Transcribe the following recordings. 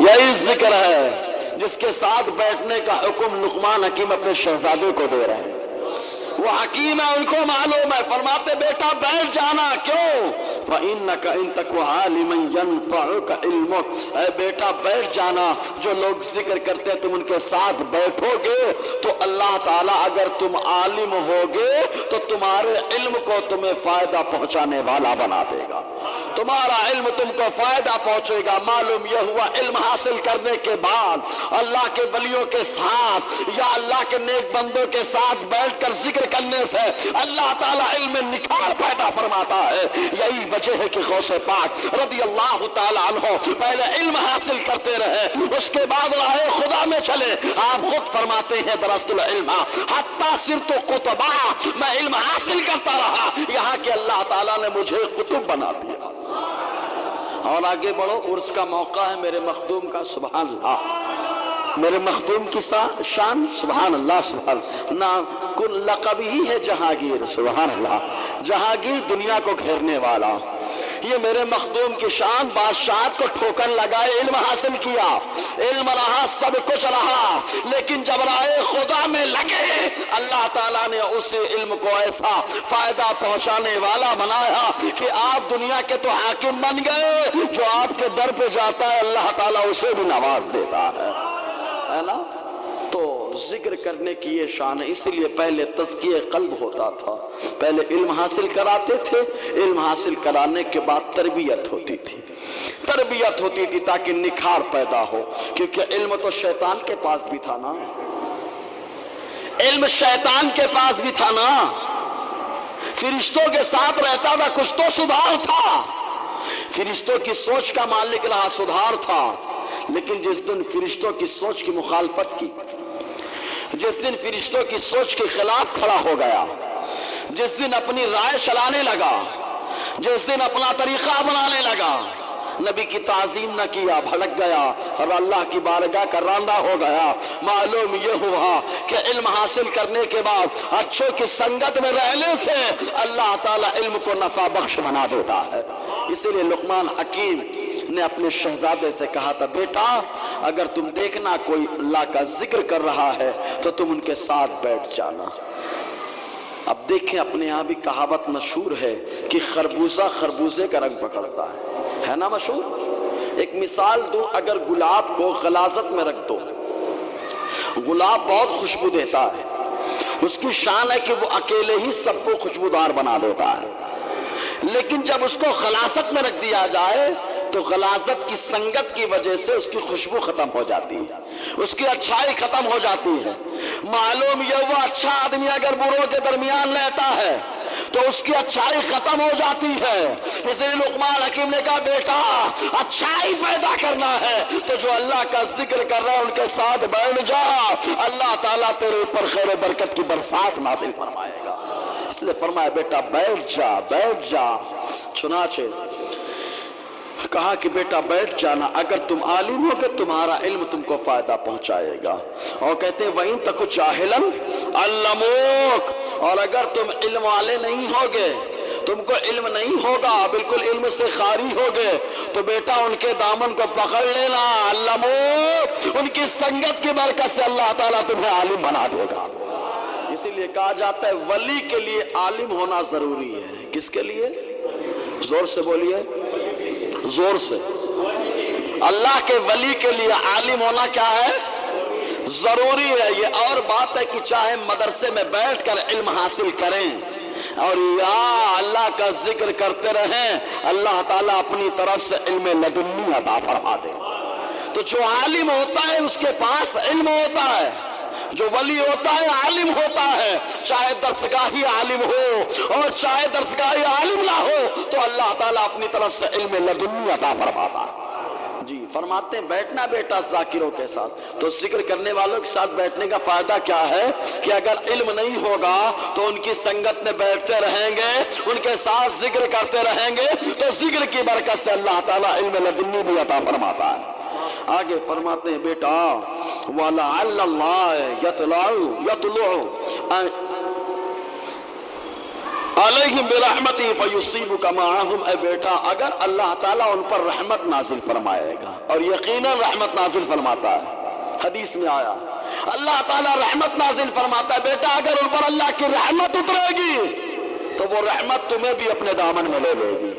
یہی ذکر ہے جس کے ساتھ بیٹھنے کا حکم لقمان حکیم اپنے شہزادے کو دے رہے ہیں۔ وہ حکیم ہے، ان کو معلوم ہے، فرماتے بیٹا بیٹھ جانا۔ کیوں؟ فَإِنَّكَ إِن تَكُ عَالِمًا يَنفَعُكَ عِلْمُكَ، اے بیٹا بیٹھ جانا، جو لوگ ذکر کرتے ہیں تم ان کے ساتھ بیٹھو گے تو اللہ تعالیٰ اگر تم عالم ہوگے تو تمہارے علم کو تمہیں فائدہ پہنچانے والا بنا دے گا، تمہارا علم تم کو فائدہ پہنچے گا۔ معلوم یہ ہوا علم حاصل کرنے کے بعد اللہ کے ولیوں کے ساتھ یا اللہ کے نیک بندوں کے ساتھ بیٹھ کر ذکر کرنے سے اللہ تعالیٰ علم میں نکھار پیدا فرماتا ہے۔ یہی وجہ ہے کہ غوث پاک رضی اللہ تعالیٰ عنہ پہلے علم حاصل کرتے رہے، اس کے بعد راہ خدا میں چلے۔ آپ خود فرماتے ہیں درست العلم حتی صرت قطبا، میں علم حاصل کرتا رہا یہاں کہ اللہ تعالیٰ نے مجھے قطب بنا دیا۔ اور آگے بڑھو، عرس کا موقع ہے میرے مخدوم کا، سبحان اللہ، میرے مخدوم کی شان، سبحان اللہ، سبحان اللہ، نام کن لقب ہی ہے جہانگیر، سبحان اللہ، جہانگیر دنیا کو گھیرنے والا۔ یہ میرے مخدوم کی شان، بادشاہت کو ٹھوکر لگائے، علم حاصل کیا، علم رہا، سب کچھ رہا، لیکن جب راہ خدا میں لگے اللہ تعالیٰ نے اس علم کو ایسا فائدہ پہنچانے والا بنایا کہ آپ دنیا کے تو حاکم بن گئے، جو آپ کے در پہ جاتا ہے اللہ تعالیٰ اسے بھی نواز دیتا ہے نا۔ تو ذکر کرنے کی یہ شان ہے، اسی لیے پہلے تزکیہ قلب ہوتا تھا، پہلے علم حاصل کراتے تھے، علم حاصل کرانے کے بعد تربیت ہوتی تھی، تربیت ہوتی تھی تاکہ نکھار پیدا ہو، کیونکہ علم تو شیطان کے پاس بھی تھا نا، علم شیطان کے پاس بھی تھا نا، فرشتوں کے ساتھ رہتا تھا، کچھ تو سدھار تھا، فرشتوں کی سوچ کا مالک رہا، سدھار تھا، لیکن جس دن فرشتوں کی سوچ کی مخالفت کی، جس دن فرشتوں کی سوچ کے خلاف کھڑا ہو گیا، جس دن اپنی رائے چلانے لگا، جس دن اپنا طریقہ بنانے لگا، نبی کی تعظیم نہ کیا، بھڑک گیا اور اللہ کی بارگاہ کا راندہ ہو گیا۔ معلوم یہ ہوا کہ علم حاصل کرنے کے بعد اچھوں کی سنگت میں رہنے سے اللہ تعالیٰ علم کو نفع بخش بنا دیتا ہے۔ اسی لیے لقمان حکیم نے اپنے شہزادے سے کہا تھا بیٹا اگر تم دیکھنا کوئی اللہ کا ذکر کر رہا ہے تو تم ان کے ساتھ بیٹھ جانا۔ اب دیکھیں اپنے یہاں بھی کہاوت مشہور ہے کہ خربوزہ خربوزے کا رنگ پکڑتا ہے نا مشہور۔ ایک مثال دوں، اگر گلاب کو غلاظت میں رکھ دو، گلاب بہت خوشبو دیتا ہے، اس کی شان ہے کہ وہ اکیلے ہی سب کو خوشبودار بنا دیتا ہے، لیکن جب اس کو غلاظت میں رکھ دیا جائے تو غلاظت کی سنگت کی وجہ سے اس کی خوشبو ختم ہو جاتی ہے، اس کی اچھائی ختم ہو جاتی ہے۔ معلوم یہ وہ اچھا آدمی اگر بروں کے درمیان رہتا ہے تو اس کی اچھائی ختم ہو جاتی ہے۔ اس لیے لقمان حکیم نے کہا بیٹا اچھائی پیدا کرنا ہے تو جو اللہ کا ذکر کر رہا ہے ان کے ساتھ بیٹھ جا، اللہ تعالیٰ تیرے اوپر خیر و برکت کی برسات نازل فرمائے گا۔ اس لیے فرمایا بیٹا بیٹھ جا بیٹھ جا۔ چنانچہ کہا کہ بیٹا بیٹھ جانا، اگر تم عالم ہو گے تمہارا علم تم کو فائدہ پہنچائے گا۔ اور کہتے ہیں وَإِن تَكُ جَاهِلًا عَلَّمُوكَ، اور اگر تم علم والے نہیں ہوگے، تم کو علم نہیں ہوگا، بالکل علم سے خالی ہوگے، تو بیٹا ان کے دامن کو پکڑ لینا، علموک، ان کی سنگت کی برکت سے اللہ تعالیٰ تمہیں عالم بنا دے گا۔ اسی لیے کہا جاتا ہے ولی کے لیے عالم ہونا ضروری ہے۔ کس کے لیے؟ زور سے بولیے، زور سے۔ اللہ کے ولی کے لیے عالم ہونا کیا ہے؟ ضروری ہے۔ یہ اور بات ہے کہ چاہے مدرسے میں بیٹھ کر علم حاصل کریں اور یا اللہ کا ذکر کرتے رہیں، اللہ تعالیٰ اپنی طرف سے علم لدنی عطا فرما دے۔ تو جو عالم ہوتا ہے اس کے پاس علم ہوتا ہے، جو ولی ہوتا ہے عالم ہوتا ہے، چاہے درسگاہی عالم ہو اور چاہے درسگاہی عالم نہ ہو تو اللہ تعالیٰ اپنی طرف سے علم لدنی عطا فرماتا ہے۔ جی فرماتے ہیں بیٹھنا بیٹا ذاکروں کے ساتھ، تو ذکر کرنے والوں کے ساتھ بیٹھنے کا فائدہ کیا ہے کہ اگر علم نہیں ہوگا تو ان کی سنگت میں بیٹھتے رہیں گے، ان کے ساتھ ذکر کرتے رہیں گے تو ذکر کی برکت سے اللہ تعالیٰ علم لدنی بھی عطا فرماتا ہے۔ آگے فرماتے ہیں بیٹا وَلَعَلَّ اللَّهَ يَطْلَعُ علیہم برحمتی فیصیبک معہم، اے بیٹا اگر اللہ تعالیٰ ان پر رحمت نازل فرمائے گا، اور یقیناً رحمت نازل فرماتا ہے، حدیث میں آیا اللہ تعالیٰ رحمت نازل فرماتا ہے، بیٹا اگر ان پر اللہ کی رحمت اترے گی تو وہ رحمت تمہیں بھی اپنے دامن میں لے لے گی،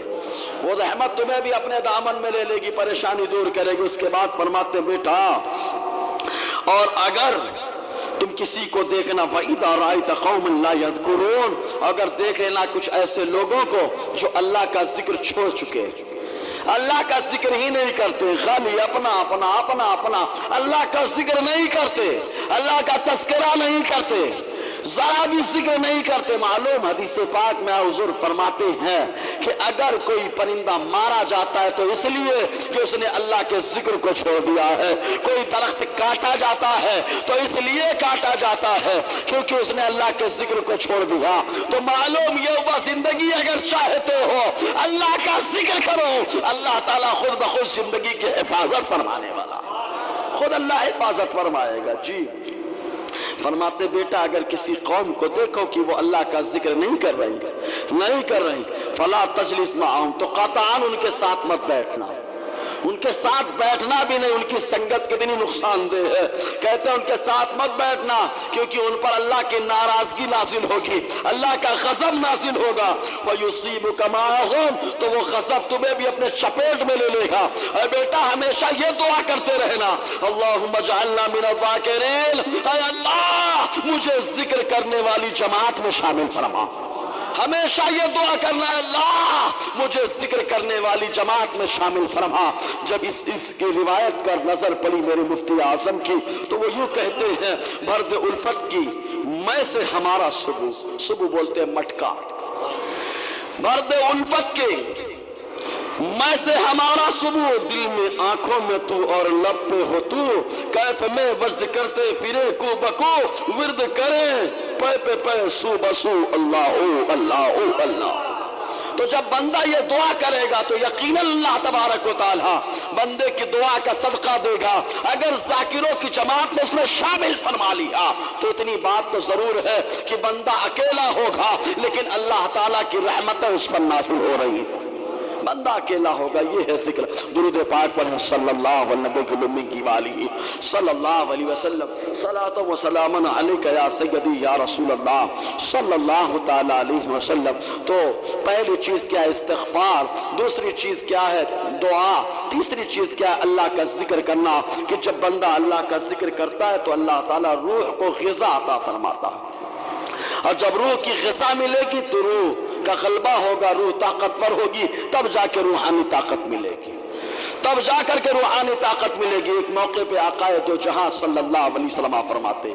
وہ رحمت تمہیں بھی اپنے دامن میں لے لے گی، پریشانی دور کرے گی۔ اس کے بعد فرماتے بیٹا اور اگر تم کسی کو دیکھنا وَإِذَا رَأَيْتَ قَوْمًا لَا يَذْكُرُونَ، اگر دیکھ لینا کچھ ایسے لوگوں کو جو اللہ کا ذکر چھوڑ چکے، اللہ کا ذکر ہی نہیں کرتے، خالی اپنا اپنا اپنا اپنا، اللہ کا ذکر نہیں کرتے، اللہ کا تذکرہ نہیں کرتے، ذرا بھی ذکر نہیں کرتے۔ معلوم حدیث پاک میں حضور فرماتے ہیں کہ اگر کوئی پرندہ مارا جاتا ہے تو اس لیے کہ اس نے اللہ کے ذکر کو چھوڑ دیا ہے، کوئی درخت کاٹا جاتا ہے تو اس لیے کاٹا جاتا ہے کیونکہ اس نے اللہ کے ذکر کو چھوڑ دیا۔ تو معلوم یہ ہوا زندگی اگر چاہتے ہو اللہ کا ذکر کرو، اللہ تعالیٰ خود بخود زندگی کی حفاظت فرمانے والا، خود اللہ حفاظت فرمائے گا۔ جی فرماتے بیٹا اگر کسی قوم کو دیکھو کہ وہ اللہ کا ذکر نہیں کر رہی فلا تجلس معہم، تو قطعاً ان کے ساتھ مت بیٹھنا، ان کے ساتھ بیٹھنا بھی نہیں، ان کی سنگت کتنی نقصان دہ ہے، کہتے ہیں ان کے ساتھ مت بیٹھنا کیونکہ ان پر اللہ کی ناراضگی نازل ہوگی، اللہ کا غضب نازل ہوگا، فَيُصِيبُكَ مَعَهُمْ، تو وہ غضب تمہیں بھی اپنے چپیٹ میں لے لے گا۔ اے بیٹا ہمیشہ یہ دعا کرتے رہنا، اللہم اجعلنا من الذاکرین، اے اللہ مجھے ذکر کرنے والی جماعت میں شامل فرما، ہمیشہ یہ دعا کرنا ہے اللہ مجھے ذکر کرنے والی جماعت میں شامل فرما۔ جب اس کی روایت پر نظر پڑی میرے مفتی اعظم کی تو وہ یوں کہتے ہیں برد الفت کی میں سے ہمارا صبح بولتے ہیں مٹکا، برد الفت کے میں سے ہمارا صبح، دل میں آنکھوں میں تو اور لب پہ ہو تو، کیف میں وجد کرتے پھرے کو بکو، ورد کریں پے پہ پے سو بسو، اللہ او اللہ او اللہ۔ تو جب بندہ یہ دعا کرے گا تو یقیناً اللہ تبارک و تعالی بندے کی دعا کا صدقہ دے گا۔ اگر ذاکروں کی جماعت میں اس نے شامل فرما لیا تو اتنی بات تو ضرور ہے کہ بندہ اکیلا ہوگا لیکن اللہ تعالیٰ کی رحمتیں اس پر نازل ہو رہی ہیں، بندہ اکیلا ہوگا۔ یہ ہے ذکر۔ درود پاک پڑھیں صلی اللہ علیہ صلی اللہ علیہ وسلم، صلاۃ و سلام علیک یا سیدی یا رسول اللہ صلی اللہ تعالی علیہ وسلم۔ تو پہلی چیز کیا ہے؟ استغفار۔ دوسری چیز کیا ہے؟ دعا۔ تیسری چیز کیا ہے؟ اللہ کا ذکر کرنا، کہ جب بندہ اللہ کا ذکر کرتا ہے تو اللہ تعالیٰ روح کو غذا عطا فرماتا ہے، اور جب روح کی غذا ملے گی تو روح کا غلبہ ہوگا، روح طاقتور ہوگی، تب جا کے روحانی طاقت ملے گی، تب جا کر کے روحانی طاقت ملے گی۔ ایک موقع پہ آقا دو جہاں صلی اللہ علیہ وسلم فرماتے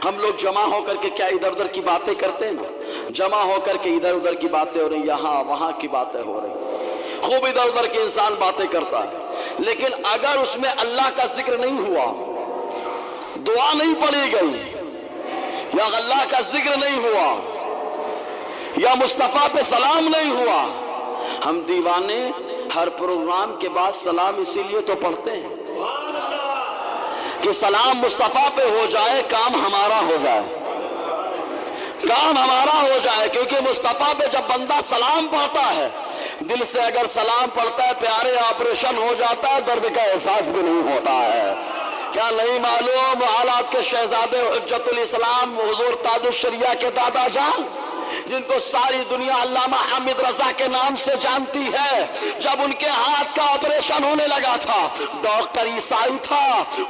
ہم لوگ جمع ہو کر کے کیا ادھر ادھر کی باتیں کرتے ہیں نا، جمع ہو کر کے ادھر ادھر کی باتیں ہو رہی، یہاں وہاں کی باتیں ہو رہی، خوب ادھر ادھر کے انسان باتیں کرتا ہے، لیکن اگر اس میں اللہ کا ذکر نہیں ہوا، دعا نہیں پڑھی گئی، یا اللہ کا ذکر نہیں ہوا، یا مصطفیٰ پہ سلام نہیں ہوا، ہم دیوانے ہر پروگرام کے بعد سلام اسی لیے تو پڑھتے ہیں کہ سلام مصطفیٰ پہ ہو جائے، کام ہمارا ہو جائے، کام ہمارا ہو جائے، کیونکہ مصطفیٰ پہ جب بندہ سلام پڑھتا ہے، دل سے اگر سلام پڑھتا ہے پیارے آپریشن ہو جاتا ہے، درد کا احساس بھی نہیں ہوتا ہے۔ کیا نہیں معلوم حالات کے شہزادے حجت الاسلام حضور تاج الشریعہ کے دادا جان، جن کو ساری دنیا علامہ حامد رضا کے نام سے جانتی ہے، جب ان کے ہاتھ کا آپریشن ہونے لگا تھا، ڈاکٹر عیسائی تھا،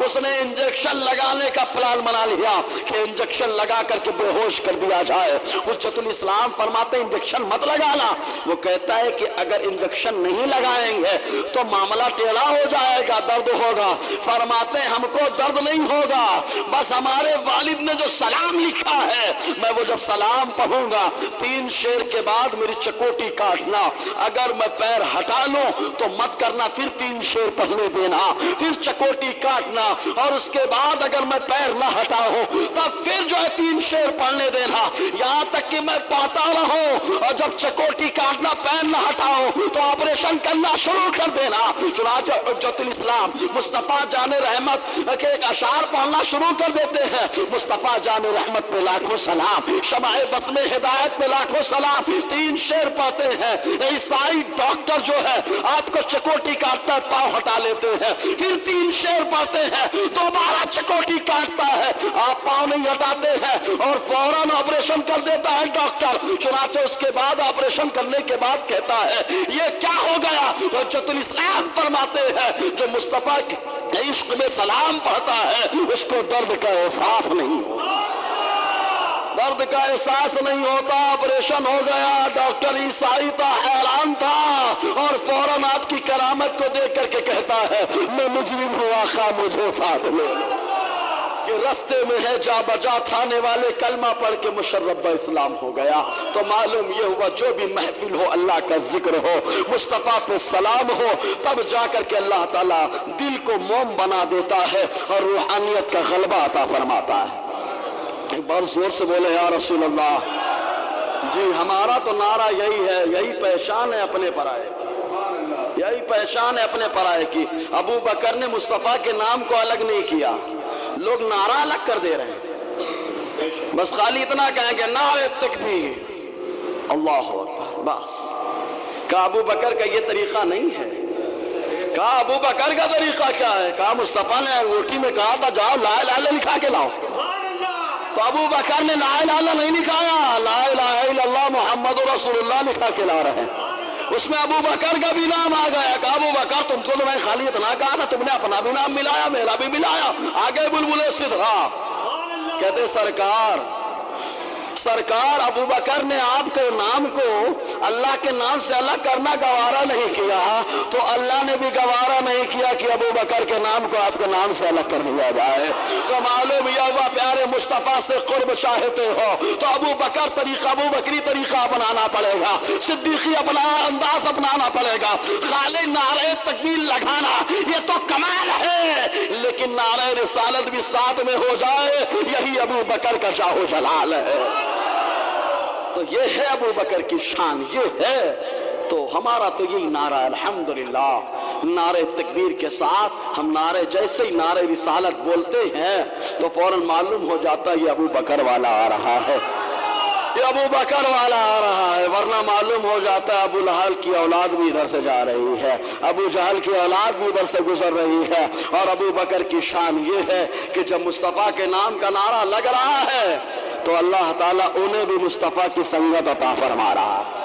اس نے انجیکشن لگانے کا پلان بنا لیا کہ انجیکشن لگا کر کے بے ہوش کر دیا جائے۔ حجت الاسلام فرماتے ہیں انجیکشن مت لگانا، وہ کہتا ہے کہ اگر انجیکشن نہیں لگائیں گے تو معاملہ ٹیڑھا ہو جائے گا، درد ہوگا۔ فرماتے ہیں ہم کو درد نہیں ہوگا، بس ہمارے والد نے جو سلام لکھا ہے میں وہ جب سلام پڑھوں گا 3 شیر کے بعد میری چکوٹی کاٹنا، اگر میں پیر ہٹا لوں تو مت کرنا، پھر 3 شیر پڑھنے دینا، پھر چکوٹی کاٹنا، اور اس کے بعد اگر میں پیر نہ ہٹاؤں تب پھر جو ہے 3 شیر پڑھنے دینا، یہاں تک کہ میں پاتا رہوں، اور جب چکوٹی کاٹنا پیر نہ ہٹاؤں تو آپریشن کرنا شروع کر دینا۔ چنانچہ حجت الاسلام مصطفیٰ جان رحمت کے ایک اشعار پڑھنا شروع کر دیتے ہیں، مصطفیٰ جان رحمت پہ لاکھوں سلام، شمع بزم ہدایت میں لاکھوں سلام 3 شعر پاتے ہیں. عیسائی ڈاکٹر جو ہے آپ کو چکوٹی کاٹتا ہے, پاؤں ہٹا لیتے ہیں, پھر 3 شعر پاتے ہیں, دوبارہ چکوٹی کاٹتا ہے, آپ پاؤں نہیں ہٹاتے ہیں اور فوراً آپریشن کر دیتا ہے ڈاکٹر. چنانچہ اس کے بعد آپریشن کرنے کے بعد کہتا ہے یہ کیا ہو گیا؟ حجت الاسلام فرماتے ہیں جو مصطفیٰ کے عشق میں سلام پڑھتا ہے اس کو درد کا احساس نہیں ہوتا. درد کا احساس نہیں ہوتا. آپریشن ہو گیا, ڈاکٹر عیسائی تھا, حیران تھا اور فوراً آپ کی کرامت کو دیکھ کر کے کہتا ہے میں مجرم ہوں آقا مجھے ساتھ لے لو. کہ رستے میں ہے جا بجا تھانے والے کلمہ پڑھ کے مشرف اسلام ہو گیا. تو معلوم یہ ہوا جو بھی محفل ہو اللہ کا ذکر ہو, مصطفیٰ پہ سلام ہو, تب جا کر کے اللہ تعالیٰ دل کو موم بنا دیتا ہے اور روحانیت کا غلبہ عطا فرماتا ہے. ایک بار زور سے بولے یا رسول اللہ. جی ہمارا تو نعرہ یہی ہے, یہی پہچان ہے اپنے پرائے کی, یہی پہچان ہے اپنے پرائے کی. ابو بکر نے مصطفیٰ کے نام کو الگ نہیں کیا, لوگ نعرہ الگ کر دے رہے ہیں. بس خالی اتنا کہیں کہ نعرہ تکبیر اللہ اکبر بس. کہا ابو بکر کا یہ طریقہ نہیں ہے. کہا ابو بکر کا طریقہ کیا ہے؟ کہا مصطفیٰ نے انگوٹھی میں کہا تھا جاؤ لا الہ الا اللہ لکھا کے لاؤ. تو ابو بکر نے لا الہ الا اللہ نہیں لکھایا, لا الہ الا اللہ محمد رسول اللہ لکھا کے لا رہے ہیں. اس میں ابو بکر کا بھی نام آ گیا. کہا ابو بکر تم کو تو میں خالی اتنا کہا تھا, تم نے اپنا بھی نام ملایا میرا بھی ملایا, آگے بلبلے سدھرا. کہتے سرکار ابو بکر نے آپ کے نام کو اللہ کے نام سے الگ کرنا گوارا نہیں کیا, تو اللہ نے بھی گوارا نہیں کیا کہ ابو بکر کے نام کو آپ کے نام سے الگ کر دیا جائے. تو معلوم یہ ہوا پیارے مصطفیٰ سے قرب چاہتے ہو تو ابو بکری طریقہ اپنانا پڑے گا, صدیقی اپنا انداز اپنانا پڑے گا. خالی نعرہ تکبیر لگانا یہ تو کمال ہے, لیکن نعرہ رسالت بھی ساتھ میں ہو جائے یہی ابو بکر کا جاہ و جلال ہے. تو یہ ہے ابو بکر کی شان, یہ ہے. تو ہمارا تو یہی نعرہ الحمدللہ. نعرہ تکبیر کے ساتھ ہم نعرہ جیسے ہی نعرہ رسالت بولتے ہیں تو فوراً معلوم ہو جاتا ہے یہ ابو بکر والا آ رہا ہے, یہ ابو بکر والا آ رہا ہے. ورنہ معلوم ہو جاتا ہے ابو لہب کی اولاد بھی ادھر سے جا رہی ہے, ابو جہل کی اولاد بھی ادھر سے گزر رہی ہے. اور ابو بکر کی شان یہ ہے کہ جب مصطفیٰ کے نام کا نعرہ لگ رہا ہے تو اللہ تعالیٰ انہیں بھی مصطفیٰ کی سنگت عطا فرما رہا ہے.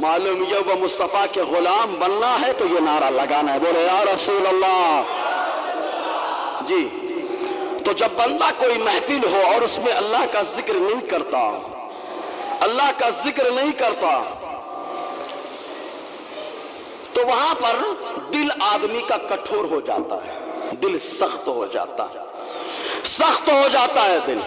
معلوم یہ وہ مصطفیٰ کے غلام بننا ہے تو یہ نعرہ لگانا ہے. بولے یا رسول اللہ. جی تو جب بندہ کوئی محفل ہو اور اس میں اللہ کا ذکر نہیں کرتا, اللہ کا ذکر نہیں کرتا, تو وہاں پر دل آدمی کا کٹھور ہو جاتا ہے, دل سخت ہو جاتا ہے, سخت ہو جاتا ہے دل.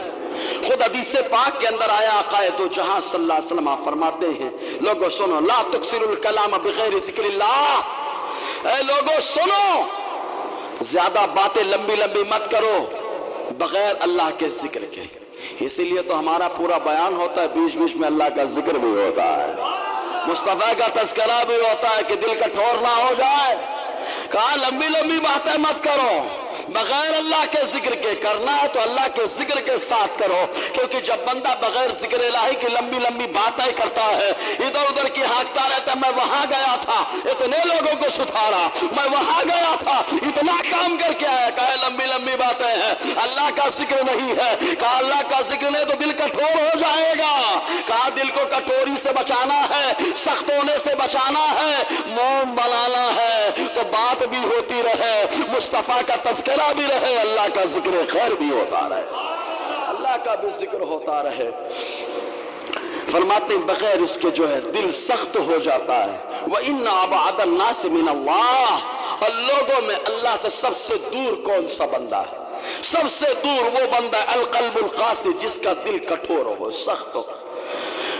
خود حدیث پاک کے اندر آیا آقا دو جہاں صلی اللہ علیہ وسلم فرماتے ہیں لوگو سنو لا تکثروا الکلام بغیر ذکر اللہ. اے لوگو سنو, زیادہ باتیں لمبی لمبی مت کرو بغیر اللہ کے ذکر کے. اسی لیے تو ہمارا پورا بیان ہوتا ہے, بیچ بیچ میں اللہ کا ذکر بھی ہوتا ہے, مصطفیٰ کا تذکرہ بھی ہوتا ہے کہ دل کا ٹھور نہ ہو جائے. کہا لمبی لمبی باتیں مت کرو بغیر اللہ کے ذکر کے, کرنا ہے تو اللہ کے ذکر کے ساتھ کرو. کیونکہ جب بندہ بغیر ذکر الہی کی لمبی لمبی باتیں کرتا ہے, ادھر ادھر کی ہانکتا رہتا ہے, میں وہاں گیا تھا اتنے لوگوں کو ستھارا, میں وہاں گیا تھا اتنا کام کر کے آیا. کہا لمبی لمبی باتیں ہیں, اللہ کا ذکر نہیں ہے. کہا اللہ کا ذکر نہیں تو دل کٹھور ہو جائے گا. کہا دل کو کٹوری سے بچانا ہے, سخت ہونے سے بچانا ہے, موم بنانا ہے تو بات بھی ہوتی رہے, مصطفیٰ کا تذکرہ بھی رہے, اللہ کا ذکر خیر بھی ہوتا رہے, اللہ کا بھی ذکر ہوتا رہے. فرماتے ہیں بغیر اس کے جو ہے دل سخت ہو جاتا ہے. وَإِنَّ أَبْعَدَ النَّاسِ مِنَ اللَّهِ, اور لوگوں میں اللہ سے سب سے دور کون سا بندہ ہے؟ سب سے دور وہ بندہ ہے القلب القاسي, جس کا دل کٹھور ہو, سخت ہو,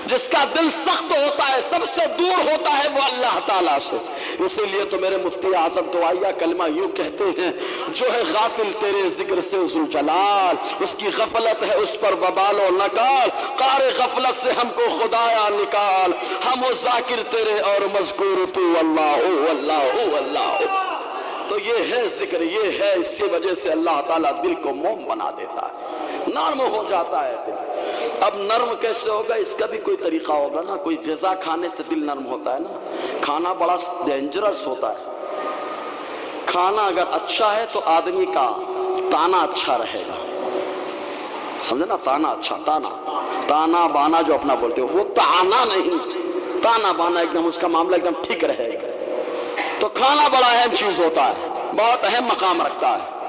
جس کا دل سخت ہوتا ہے, سب سے دور ہوتا ہے وہ اللہ تعالیٰ سے. اسی لیے تو میرے مفتی اعظم دعائیہ کلمہ یوں کہتے ہیں جو ہے غافل تیرے ذکر سے ذوالجلال, اس کی غفلت ہے اس پر وبال و نکال, قار غفلت سے ہم کو خدایا نکال, ہم وہ ذاکر تیرے اور مذکور تو اللہ اللہ اللہ. تو یہ ہے ذکر, یہ ہے, اسی وجہ سے اللہ تعالیٰ دل کو موم بنا دیتا ہے, نرم ہو جاتا ہے دل. اب نرم کیسے ہوگا؟ اس کا بھی کوئی طریقہ ہوگا نا. کوئی غذا کھانے سے دل نرم ہوتا ہے نا. کھانا بڑا ڈینجرس ہوتا ہے. کھانا اگر اچھا ہے تو آدمی کا تانا اچھا رہے گا. سمجھے نا؟ تانا اچھا، تانا بانا جو اپنا بولتے ہو، وہ تانا نہیں، تانا بانا ایک دم اس کا معاملہ ایک دم ٹھیک رہے گا. تو کھانا بڑا اہم چیز ہوتا ہے، بہت اہم مقام رکھتا ہے.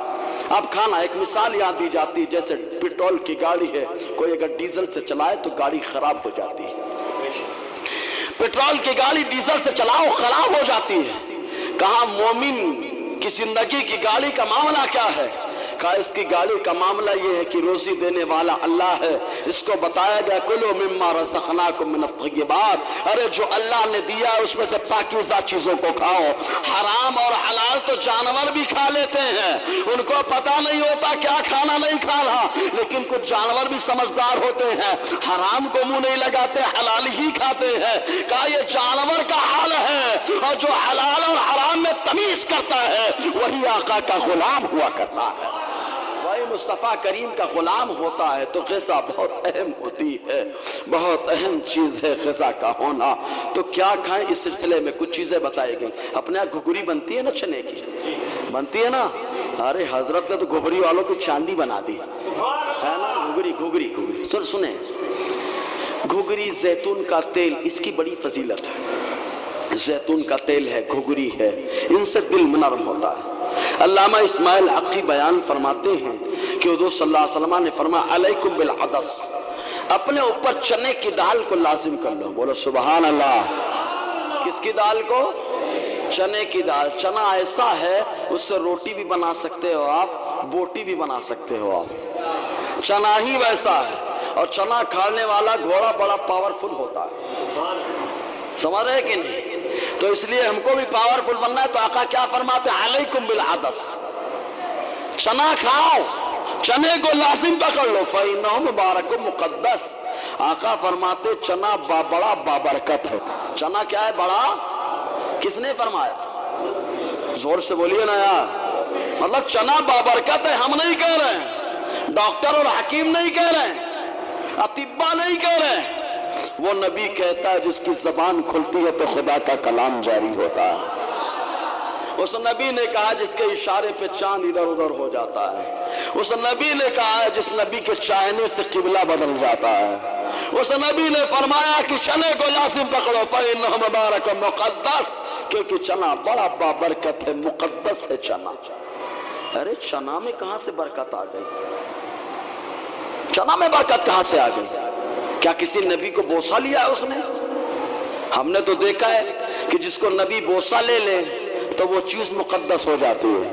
اب کھانا، ایک مثال یاد دی جاتی ہے، جیسے پیٹرول کی گاڑی ہے، کوئی اگر ڈیزل سے چلائے تو گاڑی خراب ہو جاتی ہے. پیٹرول کی گاڑی ڈیزل سے چلاؤ خراب ہو جاتی ہے. کہاں مومن کی زندگی کی گاڑی کا معاملہ کیا ہے؟ کہا اس کی گاڑی کا معاملہ یہ ہے کہ روزی دینے والا اللہ ہے. اس کو بتایا گیا کلوا مما رزقناکم من الطیبات، ارے جو اللہ نے دیا ہے اس میں سے پاکیزہ چیزوں کو کھاؤ. حرام اور حلال تو جانور بھی کھا لیتے ہیں، ان کو پتہ نہیں ہوتا کیا کھانا نہیں کھانا، لیکن کچھ جانور بھی سمجھدار ہوتے ہیں، حرام کو منہ نہیں لگاتے، حلال ہی کھاتے ہیں. کہا یہ جانور کا حال ہے، اور جو حلال اور حرام میں تمیز کرتا ہے وہی آقا کا غلام ہوا کرتا ہے، وہی مصطفیٰ کریم کا غلام ہوتا ہے. تو غذا بہت اہم ہوتی ہے، بہت اہم چیز ہے غذا کا ہونا. تو کیا کھائیں؟ اس سلسلے میں کچھ چیزیں بتائی گئی. اپنے یہاں گھگری بنتی ہے نا، چنے کی بنتی ہے نا. ارے حضرت نے تو گھگری والوں کی چاندی بنا دی ہے نا. گھگری سنیں، گھگری زیتون کا تیل، اس کی بڑی فضیلت ہے. زیتون کا تیل ہے، گھگری ہے، ان سے دل نرم ہوتا ہے. علامہ اسماعیل حقی بیان فرماتے ہیں کہ حضور صلی اللہ علیہ وسلم نے فرمایا علیکم بالعدس، اپنے اوپر چنے کی دال کو لازم کر لو. بولو سبحان اللہ. کس کی دال کو؟ چنے کی دال. چنا ایسا ہے اس سے روٹی بھی بنا سکتے ہو آپ، بوٹی بھی بنا سکتے ہو آپ. چنا ہی ویسا ہے، اور چنا کھانے والا گھوڑا بڑا پاورفل ہوتا ہے. سمجھ رہے کہ نہیں؟ تو اس لیے ہم کو بھی پاورفل بننا ہے. تو آقا کیا فرماتے ہیں؟ علیکم بالعدس، چنا کھاؤ، چنے کو لازم پکڑ لو. فَإِنَّهُ مُبَارَكٌ مُقَدَّسٌ. آقا فرماتے چنا بڑا بابرکت ہے. چنا کیا ہے؟ بڑا. کس نے فرمایا؟ زور سے بولیے نا یار. مطلب چنا بابرکت ہے، ہم نہیں کہہ رہے ہیں، ڈاکٹر اور حکیم نہیں کہہ رہے ہیں، اطباء نہیں کہہ رہے ہیں. وہ نبی کہتا ہے جس کی زبان کھلتی ہے تو خدا کا کلام جاری ہوتا ہے. اس نبی نے کہا جس کے اشارے پہ چاند ادھر ادھر ہو جاتا ہے. اس نبی نے کہا جس نبی کے چاہنے سے قبلہ بدل جاتا ہے. اس نبی نے فرمایا کہ چنے کو لازم پکڑو. فَإِنَّهُ مُبَارَكٌ مُقَدَّسٌ، کیونکہ چنا بڑا بابرکت ہے، مقدس ہے چنا. ارے چنا میں کہاں سے برکت آ گئی؟ چنا میں برکت کہاں سے آ گئی؟ کیا کسی نبی کو بوسہ لیا ہے اس نے؟ ہم نے تو دیکھا ہے کہ جس کو نبی بوسہ لے لے تو وہ چیز مقدس ہو جاتی ہے.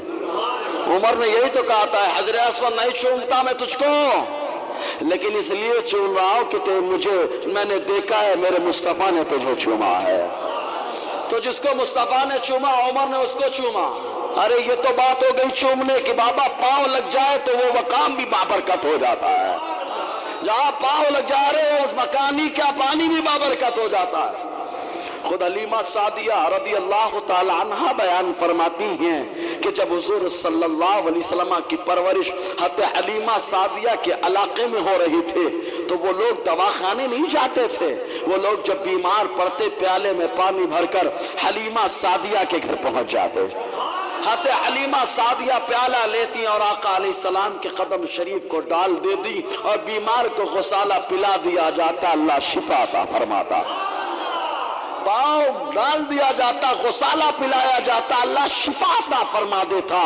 عمر نے یہی تو کہا تھا حضر اسود نہیں چومتا میں تجھ کو، لیکن اس لیے چوم رہا ہوں کہ میں نے دیکھا ہے میرے مصطفیٰ نے تجھے چوما ہے. تو جس کو مصطفیٰ نے چوما عمر نے اس کو چوما. ارے یہ تو بات ہو گئی چومنے کی. بابا پاؤں لگ جائے تو وہ مقام بھی بابرکت ہو جاتا ہے. جہاں پاؤں لگ جا رہے اس مکانی کیا پانی بھی بابرکت ہو جاتا ہے. خود حلیمہ سعدیہ رضی اللہ تعالی عنہ بیان فرماتی ہیں کہ جب حضور صلی اللہ علیہ وسلم کی پرورش حضرت حلیمہ سعدیہ کے علاقے میں ہو رہی تھی تو وہ لوگ دواخانے نہیں جاتے تھے. وہ لوگ جب بیمار پڑتے پیالے میں پانی بھر کر حلیمہ سعدیہ کے گھر پہنچ جاتے. حضرت حلیمہ سعدیہ پیالہ لیتی اور آقا علیہ السلام کے قدم شریف کو ڈال دیتی اور بیمار کو غسالہ پلا دیا جاتا. اللہ شفا عطا فرماتا. پاؤں ڈال دیا جاتا، غسالہ پلایا جاتا، اللہ شفا عطا فرما دیتا.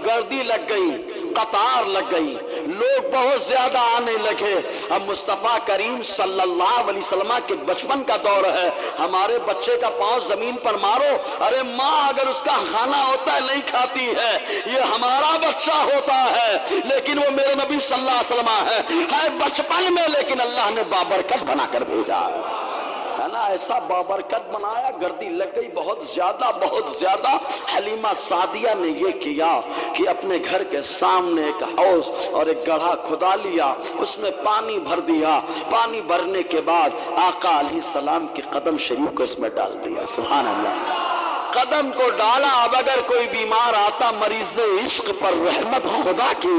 گردی لگ گئی، قطار لگ گئی، لوگ بہت زیادہ آنے لگے. اب مصطفیٰ کریم صلی اللہ علیہ وسلم کے بچپن کا دور ہے. ہمارے بچے کا پاؤں زمین پر مارو، ارے ماں اگر اس کا کھانا ہوتا ہے نہیں کھاتی ہے. یہ ہمارا بچہ ہوتا ہے لیکن وہ میرے نبی صلی اللہ علیہ وسلم ہے بچپن میں، لیکن اللہ نے بابرکت بنا کر بھیجا ہے نا. ایسا بابرکت بنایا، گردی لگ گئی بہت زیادہ. حلیمہ سعدیہ نے یہ کیا کہ اپنے گھر کے سامنے ایک حوض اور ایک گڑھا کھدا لیا، اس میں پانی بھر دیا. پانی بھرنے کے بعد آقا علیہ السلام کے قدم شریف کو اس میں ڈال دیا. سبحان اللہ. قدم کو ڈالا. اب اگر کوئی بیمار آتا مریض عشق پر رحمت خدا کی,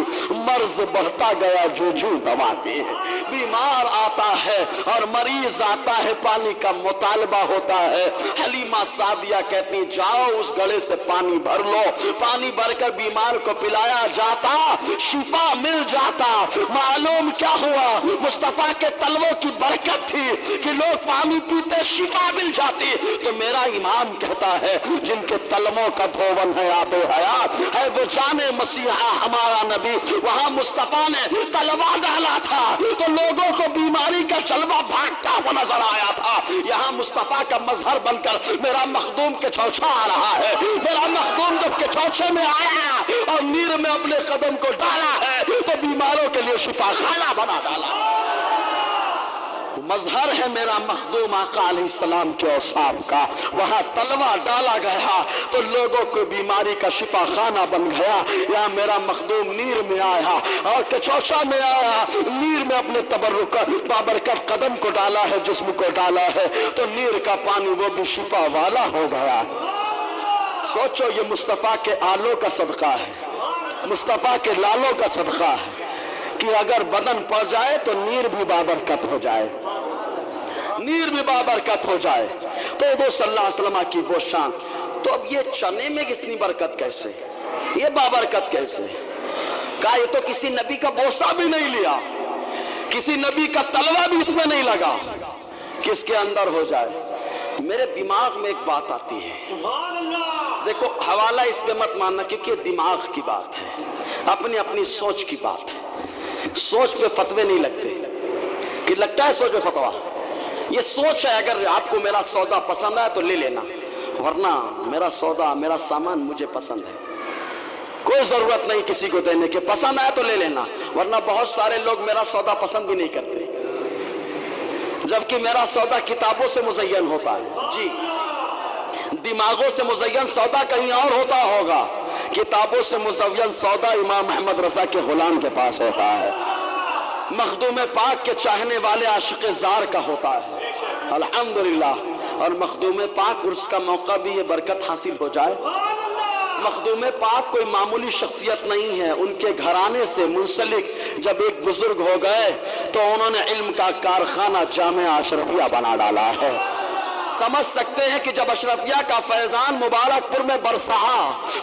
مرض بڑھتا گیا جو جو دوا کی. بیمار آتا ہے اور مریض آتا ہے, پانی کا مطالبہ ہوتا ہے. حلیمہ سعدیہ کہتی جاؤ اس گڑھے سے پانی بھر لو. پانی بھر کر بیمار کو پلایا جاتا, شفا مل جاتا. معلوم کیا ہوا؟ مصطفیٰ کے تلووں کی برکت تھی کہ لوگ پانی پیتے شفا مل جاتی. تو میرا امام کہتا ہے جن کے تلووں کا دھون ہے آب حیات ہے وہ جان مسیحا ہمارا نبی. وہاں مصطفیٰ نے تلوا ڈالا تھا تو لوگوں کو بیماری کا جلوہ بھاگتا ہوا نظر آیا تھا. یہاں مصطفیٰ کا مظہر بن کر میرا مخدوم کے چوچھا آ رہا ہے. میرا مخدوم جب کے چوچھے میں آیا اور نیر میں اپنے قدم کو ڈالا ہے تو بیماروں کے لیے شفا خانہ بنا ڈالا. مظہر ہے میرا مخدوم آقا علیہ السلام کے اوصاف کا. وہاں تلوا ڈالا گیا تو لوگوں کو بیماری کا شفا خانہ بن گیا. یہاں میرا مخدوم نیر میں آیا اور کچوچا میں آیا, نیر میں اپنے تبرک بابرکت قدم کو ڈالا ہے, جسم کو ڈالا ہے تو نیر کا پانی وہ بھی شفا والا ہو گیا. سوچو یہ مصطفیٰ کے آلوں کا صدقہ ہے, مصطفیٰ کے لالوں کا صدقہ ہے کہ اگر بدن پڑ جائے تو نیر بھی بابرکت ہو جائے, نیر بھی بابرکت ہو جائے. تو وہ صلی اللہ علیہ وسلم کی وہ شان. تو اب یہ چنے میں کتنی برکت کیسے, یہ بابرکت کیسے؟ کہا یہ تو کسی نبی کا بوسہ بھی نہیں لیا, کسی نبی کا تلوا بھی اس میں نہیں لگا کہ اس کے اندر ہو جائے. میرے دماغ میں ایک بات آتی ہے, دیکھو حوالہ اس پہ مت ماننا کیونکہ یہ دماغ کی بات ہے, اپنی اپنی سوچ کی بات ہے. سوچ پہ فتوے نہیں لگتے کہ لگتا ہے سوچ پہ فتوا. یہ سوچ ہے اگر آپ کو میرا سودا پسند ہے تو لے لینا, ورنہ میرا سودا میرا سامان مجھے پسند ہے, کوئی ضرورت نہیں کسی کو دینے کے. پسند ہے تو لے لینا, ورنہ بہت سارے لوگ میرا سودا پسند بھی نہیں کرتے, جبکہ میرا سودا کتابوں سے مزین ہوتا ہے. جی دماغوں سے مزین سودا کہیں اور ہوتا ہوگا, کتابوں سے مزین سودا امام احمد رضا کے غلام کے پاس ہوتا ہے, مخدوم پاک کے چاہنے والے عاشق زار کا ہوتا ہے. الحمدللہ. اور مخدوم پاک عرس کا موقع بھی یہ برکت حاصل ہو جائے. مخدوم پاک کوئی معمولی شخصیت نہیں ہے, ان کے گھرانے سے منسلک جب ایک بزرگ ہو گئے تو انہوں نے علم کا کارخانہ جامعہ اشرفیہ بنا ڈالا ہے. سمجھ سکتے ہیں کہ جب اشرفیہ کا فیضان مبارک پور میں برسا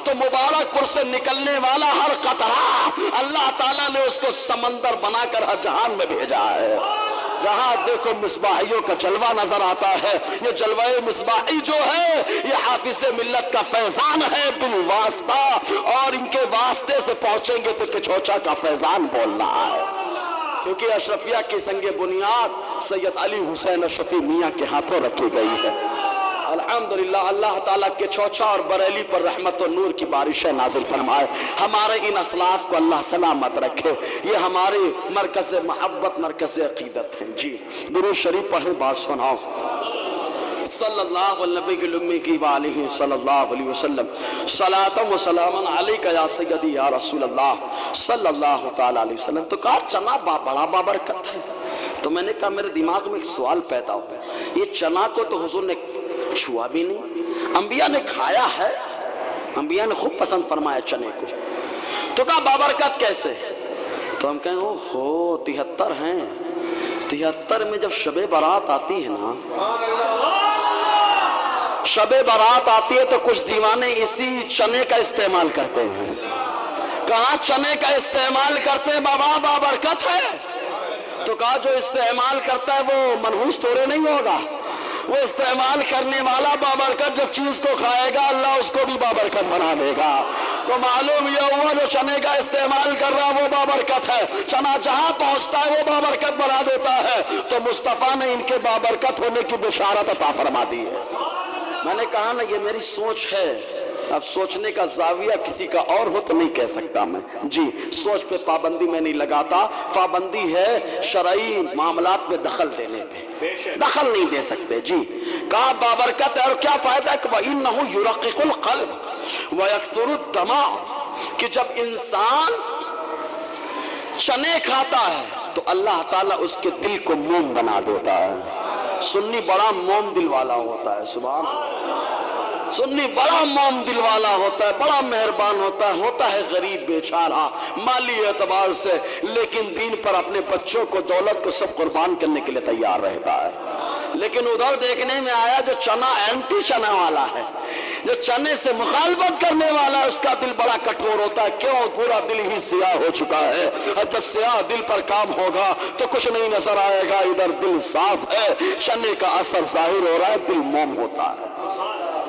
تو مبارک پور سے نکلنے والا ہر قطرہ اللہ تعالیٰ نے اس کو سمندر بنا کر ہر جہان میں بھیجا ہے. جہاں دیکھو مصباحیوں کا جلوہ نظر آتا ہے. یہ جلوہ مصباحی جو ہے یہ حافظ ملت کا فیضان ہے بالواسطہ, اور ان کے واسطے سے پہنچیں گے تو کچوچا کا فیضان بولنا ہے, کیونکہ اشرفیہ کی سنگ بنیاد سید علی حسین اشرفی میاں کے ہاتھوں رکھی گئی ہے. الحمدللہ. اللہ تعالیٰ کے چوچا اور بریلی پر رحمت و نور کی بارشیں نازل فرمائے. ہمارے ان اسلاف کو اللہ سلامت رکھے. یہ ہمارے مرکز محبت, مرکز عقیدت ہیں. جی درود شریف پڑھیں, بات سناؤ. صلی اللہ علیہ الامی کی وآلہ صلی اللہ علیہ وسلم. صلاۃ و سلام علیک یا سیدی یا رسول اللہ صلی اللہ تعالی علیہ وسلم. تو کہا چنا بڑا بابرکت ہے. تو میں نے کہا میرے دماغ میں ایک سوال پیدا ہوا, یہ چنا کو تو حضور نے چھوا بھی نہیں, انبیاء نے کھایا ہے, انبیاء نے خوب پسند فرمایا چنے کو. تو کہا بابرکت کیسے؟ تو ہم کہیں اوہو 73 ہیں, 73 میں جب شب برات آتی ہے نا, شب برات آتی ہے تو کچھ دیوانے اسی چنے کا استعمال کرتے ہیں. کہاں چنے کا استعمال کرتے ہیں بابا بابرکت ہے. تو کہا جو استعمال کرتا ہے وہ منحوس تھوڑے نہیں ہوگا, وہ استعمال کرنے والا بابرکت جب چیز کو کھائے گا اللہ اس کو بھی بابرکت بنا دے گا. تو معلوم یہ ہوا جو چنے کا استعمال کر رہا وہ بابرکت ہے. چنا جہاں پہنچتا ہے وہ بابرکت بنا دیتا ہے. تو مصطفیٰ نے ان کے بابرکت ہونے کی بشارت عطا فرما دی ہے. میں نے کہا نا یہ میری سوچ ہے, اب سوچنے کا زاویہ کسی کا اور ہو تو نہیں کہہ سکتا میں. جی سوچ پہ پابندی میں نہیں لگاتا, پابندی ہے شرعی معاملات میں دخل دینے پہ, دخل نہیں دے سکتے. جی کہا بابرکت ہے. اور کیا فائدہ ہے کہ وَإِنَّهُ يُرَقِّقُ الْقَلْبِ وَيَكْثُرُ الدَّمَعُ, کہ جب انسان چنے کھاتا ہے تو اللہ تعالیٰ اس کے دل کو موم بنا دیتا ہے. سنی بڑا موم دل والا ہوتا ہے. سبحان اللہ. سنی بڑا موم دل والا ہوتا ہے، بڑا مہربان ہوتا ہے غریب بیچارہ مالی اعتبار سے، لیکن دین پر اپنے بچوں کو، دولت کو سب قربان کرنے کے لیے تیار رہتا ہے۔ لیکن ادھر دیکھنے میں آیا جو چنا اینٹی چنا والا ہے، جو چنے سے مخالفت کرنے والا ہے، اس کا دل بڑا کٹور ہوتا ہے۔ کیوں؟ پورا دل ہی سیاہ ہو چکا ہے، اور جب سیاہ دل پر کام ہوگا تو کچھ نہیں نظر آئے گا۔ ادھر دل صاف ہے، چنے کا اثر ظاہر ہو رہا ہے، دل موم ہوتا ہے۔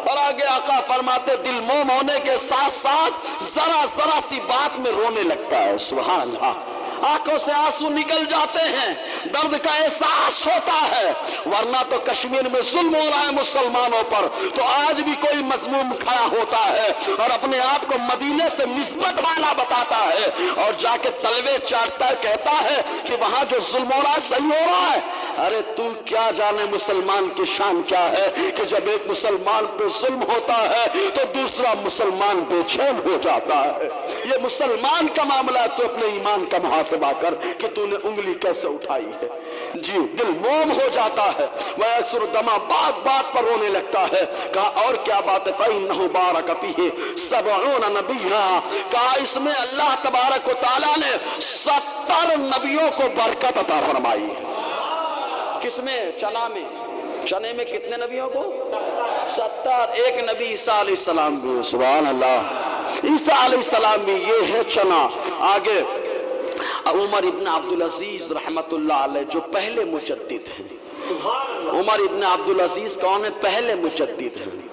اور آگے آقا فرماتے دل موم ہونے کے ساتھ ساتھ ذرا سی بات میں رونے لگتا ہے۔ سبحان اللہ، آنکھوں سے آنسو نکل جاتے ہیں، درد کا احساس ہوتا ہے۔ ورنہ تو کشمیر میں ظلم ہو رہا ہے مسلمانوں پر، تو آج بھی کوئی مظلوم کھڑا ہوتا ہے اور اپنے آپ کو مدینے سے نسبت والا بتاتا ہے، اور جا کے تلوے چاٹتا ہے، کہتا ہے کہ وہاں جو ظلم ہو رہا ہے صحیح ہو رہا ہے۔ ارے تو کیا جانے مسلمان کی شان کیا ہے کہ جب ایک مسلمان پہ ظلم ہوتا ہے تو دوسرا مسلمان بے چین ہو جاتا ہے۔ یہ مسلمان کا معاملہ ہے، تو اپنے ایمان کا محاسبہ کر کہ تو نے انگلی کیسے اٹھائی ہے۔ جی دل موم ہو جاتا ہے، وَيَسُرُ دَمَا بات پر رونے لگتا ہے۔ کہا اور کیا بات ہے؟ فَإِنَّهُ بَارَكَ فِيهِ 70 نَبِيًّا، کہا اس میں اللہ تبارک و تعالیٰ نے 70 نبیوں کو برکت عطا فرمائی ہے۔ کس میں؟ چنا میں۔ چنے میں کتنے نبیوں کو؟ 70۔ ایک نبی عیسیٰ علیہ السلام بھی، سبحان اللہ، عیسیٰ علیہ السلام بھی، یہ ہے چنا۔ آگے عمر ابن عبدالعزیز رحمت اللہ علیہ جو پہلے مجدد ہیں۔ عمر ابن عبدالعزیز کون ہے؟ پہلے مجدد ہیں۔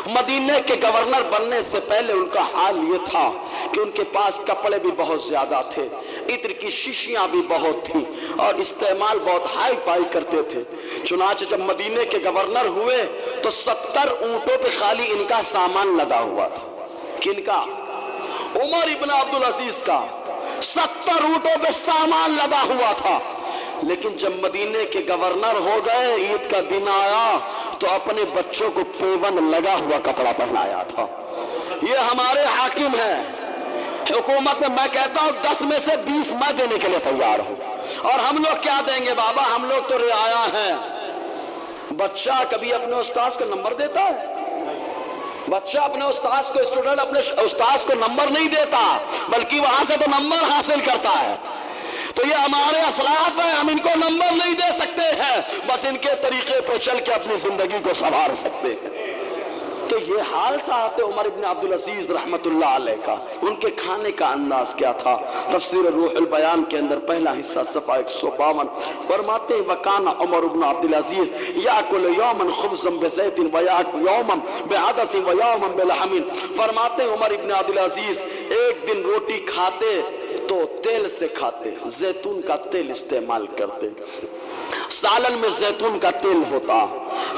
مدینے کے گورنر بننے سے پہلے ان کا حال یہ تھا کہ ان کے پاس کپڑے بھی بہت زیادہ تھے، عطر کی شیشیاں بھی بہت تھیں، اور استعمال بہت ہائی فائی کرتے تھے۔ چنانچہ جب مدینے کے گورنر ہوئے تو 70 اونٹوں پہ خالی ان کا سامان لگا ہوا تھا۔ کن کا؟ عمر ابن عبدالعزیز کا 70 اونٹوں پہ سامان لگا ہوا تھا۔ لیکن جب مدینے کے گورنر ہو گئے، عید کا دن آیا تو اپنے بچوں کو پیون لگا ہوا کپڑا پہنایا تھا۔ یہ ہمارے حاکم ہیں حکومت میں، میں کہتا ہوں 10 میں سے 20 میں دینے کے لیے تیار ہوں۔ اور ہم لوگ کیا دیں گے بابا؟ ہم لوگ تو رعایا ہیں۔ بچہ کبھی اپنے استاذ کو نمبر دیتا ہے؟ بچہ اپنے استاذ کو، اسٹوڈنٹ اپنے استاذ کو نمبر نہیں دیتا، بلکہ وہاں سے تو نمبر حاصل کرتا ہے۔ تو یہ ہمارے اسلاف ہیں، ہم ان کو نمبر نہیں دے سکتے ہیں، بس ان کے طریقے پہ چل کے اپنی زندگی کو سنوار سکتے ہیں۔ تو یہ حال تھا عمر ابن عبدالعزیز رحمت اللہ علیہ کا۔ ان کے کھانے کا انداز کیا تھا؟ تفسیر روح البیان کے اندر پہلا حصہ صفحہ 152 فرماتے ہیں وَكَانَ عمر ابن عبدالعزیز يَأْكُلُ يَوْمًا خُبْزًا بِزَيْتٍ وَيَأْكُلُ يَوْمًا بِعَدَسٍ وَيَوْمًا بِلَحْمٍ۔ فرماتے ہیں عمر ابن عبدالعزیز ایک دن روٹی کھاتے تو تیل سے کھاتے، زیتون کا تیل استعمال کرتے، سالن میں زیتون کا تیل ہوتا۔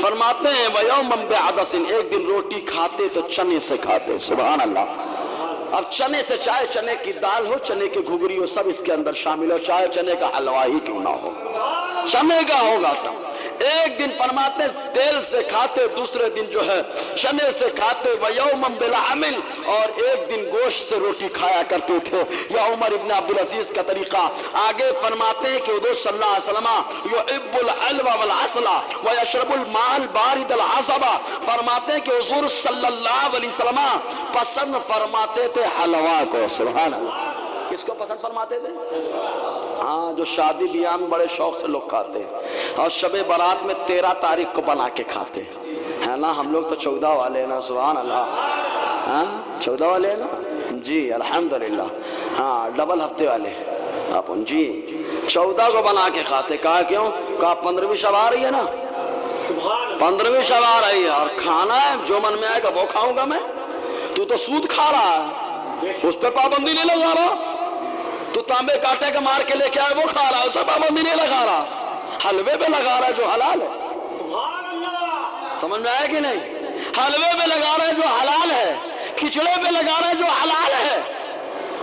فرماتے ہیں وَيَوْمًا بِعَدَسٍ، ایک دن روٹی کھاتے تو چنے سے کھاتے۔ سبحان اللہ۔ اب چنے سے، چاہے چنے کی دال ہو، چنے کی گھگری ہو، سب اس کے اندر شامل ہو، چاہے چنے کا حلوہ ہی کیوں نہ ہو، چنے کا ہوگا۔ ایک دن فرماتے تیل سے کھاتے، دوسرے دن جو ہے چنے سے کھاتے، وَيَوْمًا بِلَحْمٍ، اور ایک دن گوشت سے روٹی کھایا کرتے تھے۔ یہ عمر ابن عبدالعزیز کا طریقہ۔ آگے فرماتے ہیں کہ حضور صلی اللہ علیہ وسلم يُحِبُّ الْحَلْوَ وَالْعَسْلَ وَيَشْرَبُ الْمَاءَ الْبَارِدَ الْعَصَبَ۔ فرماتے ہیں کہ حضور صلی اللہ علیہ وسلم پسند فرماتے تھے حلوہ کو۔ سبحان اللہ۔ کس کو پسند فرماتے تھے؟ ہاں، جو شادی بیاہ میں بڑے شوق سے لوگ کھاتے ہیں، اور شب برات میں 13 تاریخ کو بنا کے کھاتے ہیں نا۔ ہم لوگ تو 14 والے ہیں نا، سبحان اللہ۔ ہاں 14 والے ہیں نا، جی الحمدللہ۔ ہاں ڈبل ہفتے والے اپن، جی 14 کو بنا کے کھاتے۔ کہا کیوں؟ کہا 15ویں شب آ رہی ہے نا، 15ویں شب آ رہی ہے، اور کھانا ہے جو من میں آئے گا وہ کھاؤں گا میں۔ تو سود کھا رہا ہے، اس پہ پابندی نہیں لگا رہا۔ تو تانبے کاٹے کا مار کے لے کے آئے وہ کھا رہا ہے، اسے پابندی نہیں لگا رہا، حلوے پہ لگا رہا ہے جو حلال ہے۔ سمجھ میں آیا کہ نہیں؟ حلوے پہ لگا رہا ہے جو حلال ہے، کھچڑے پہ لگا رہا ہے جو حلال ہے،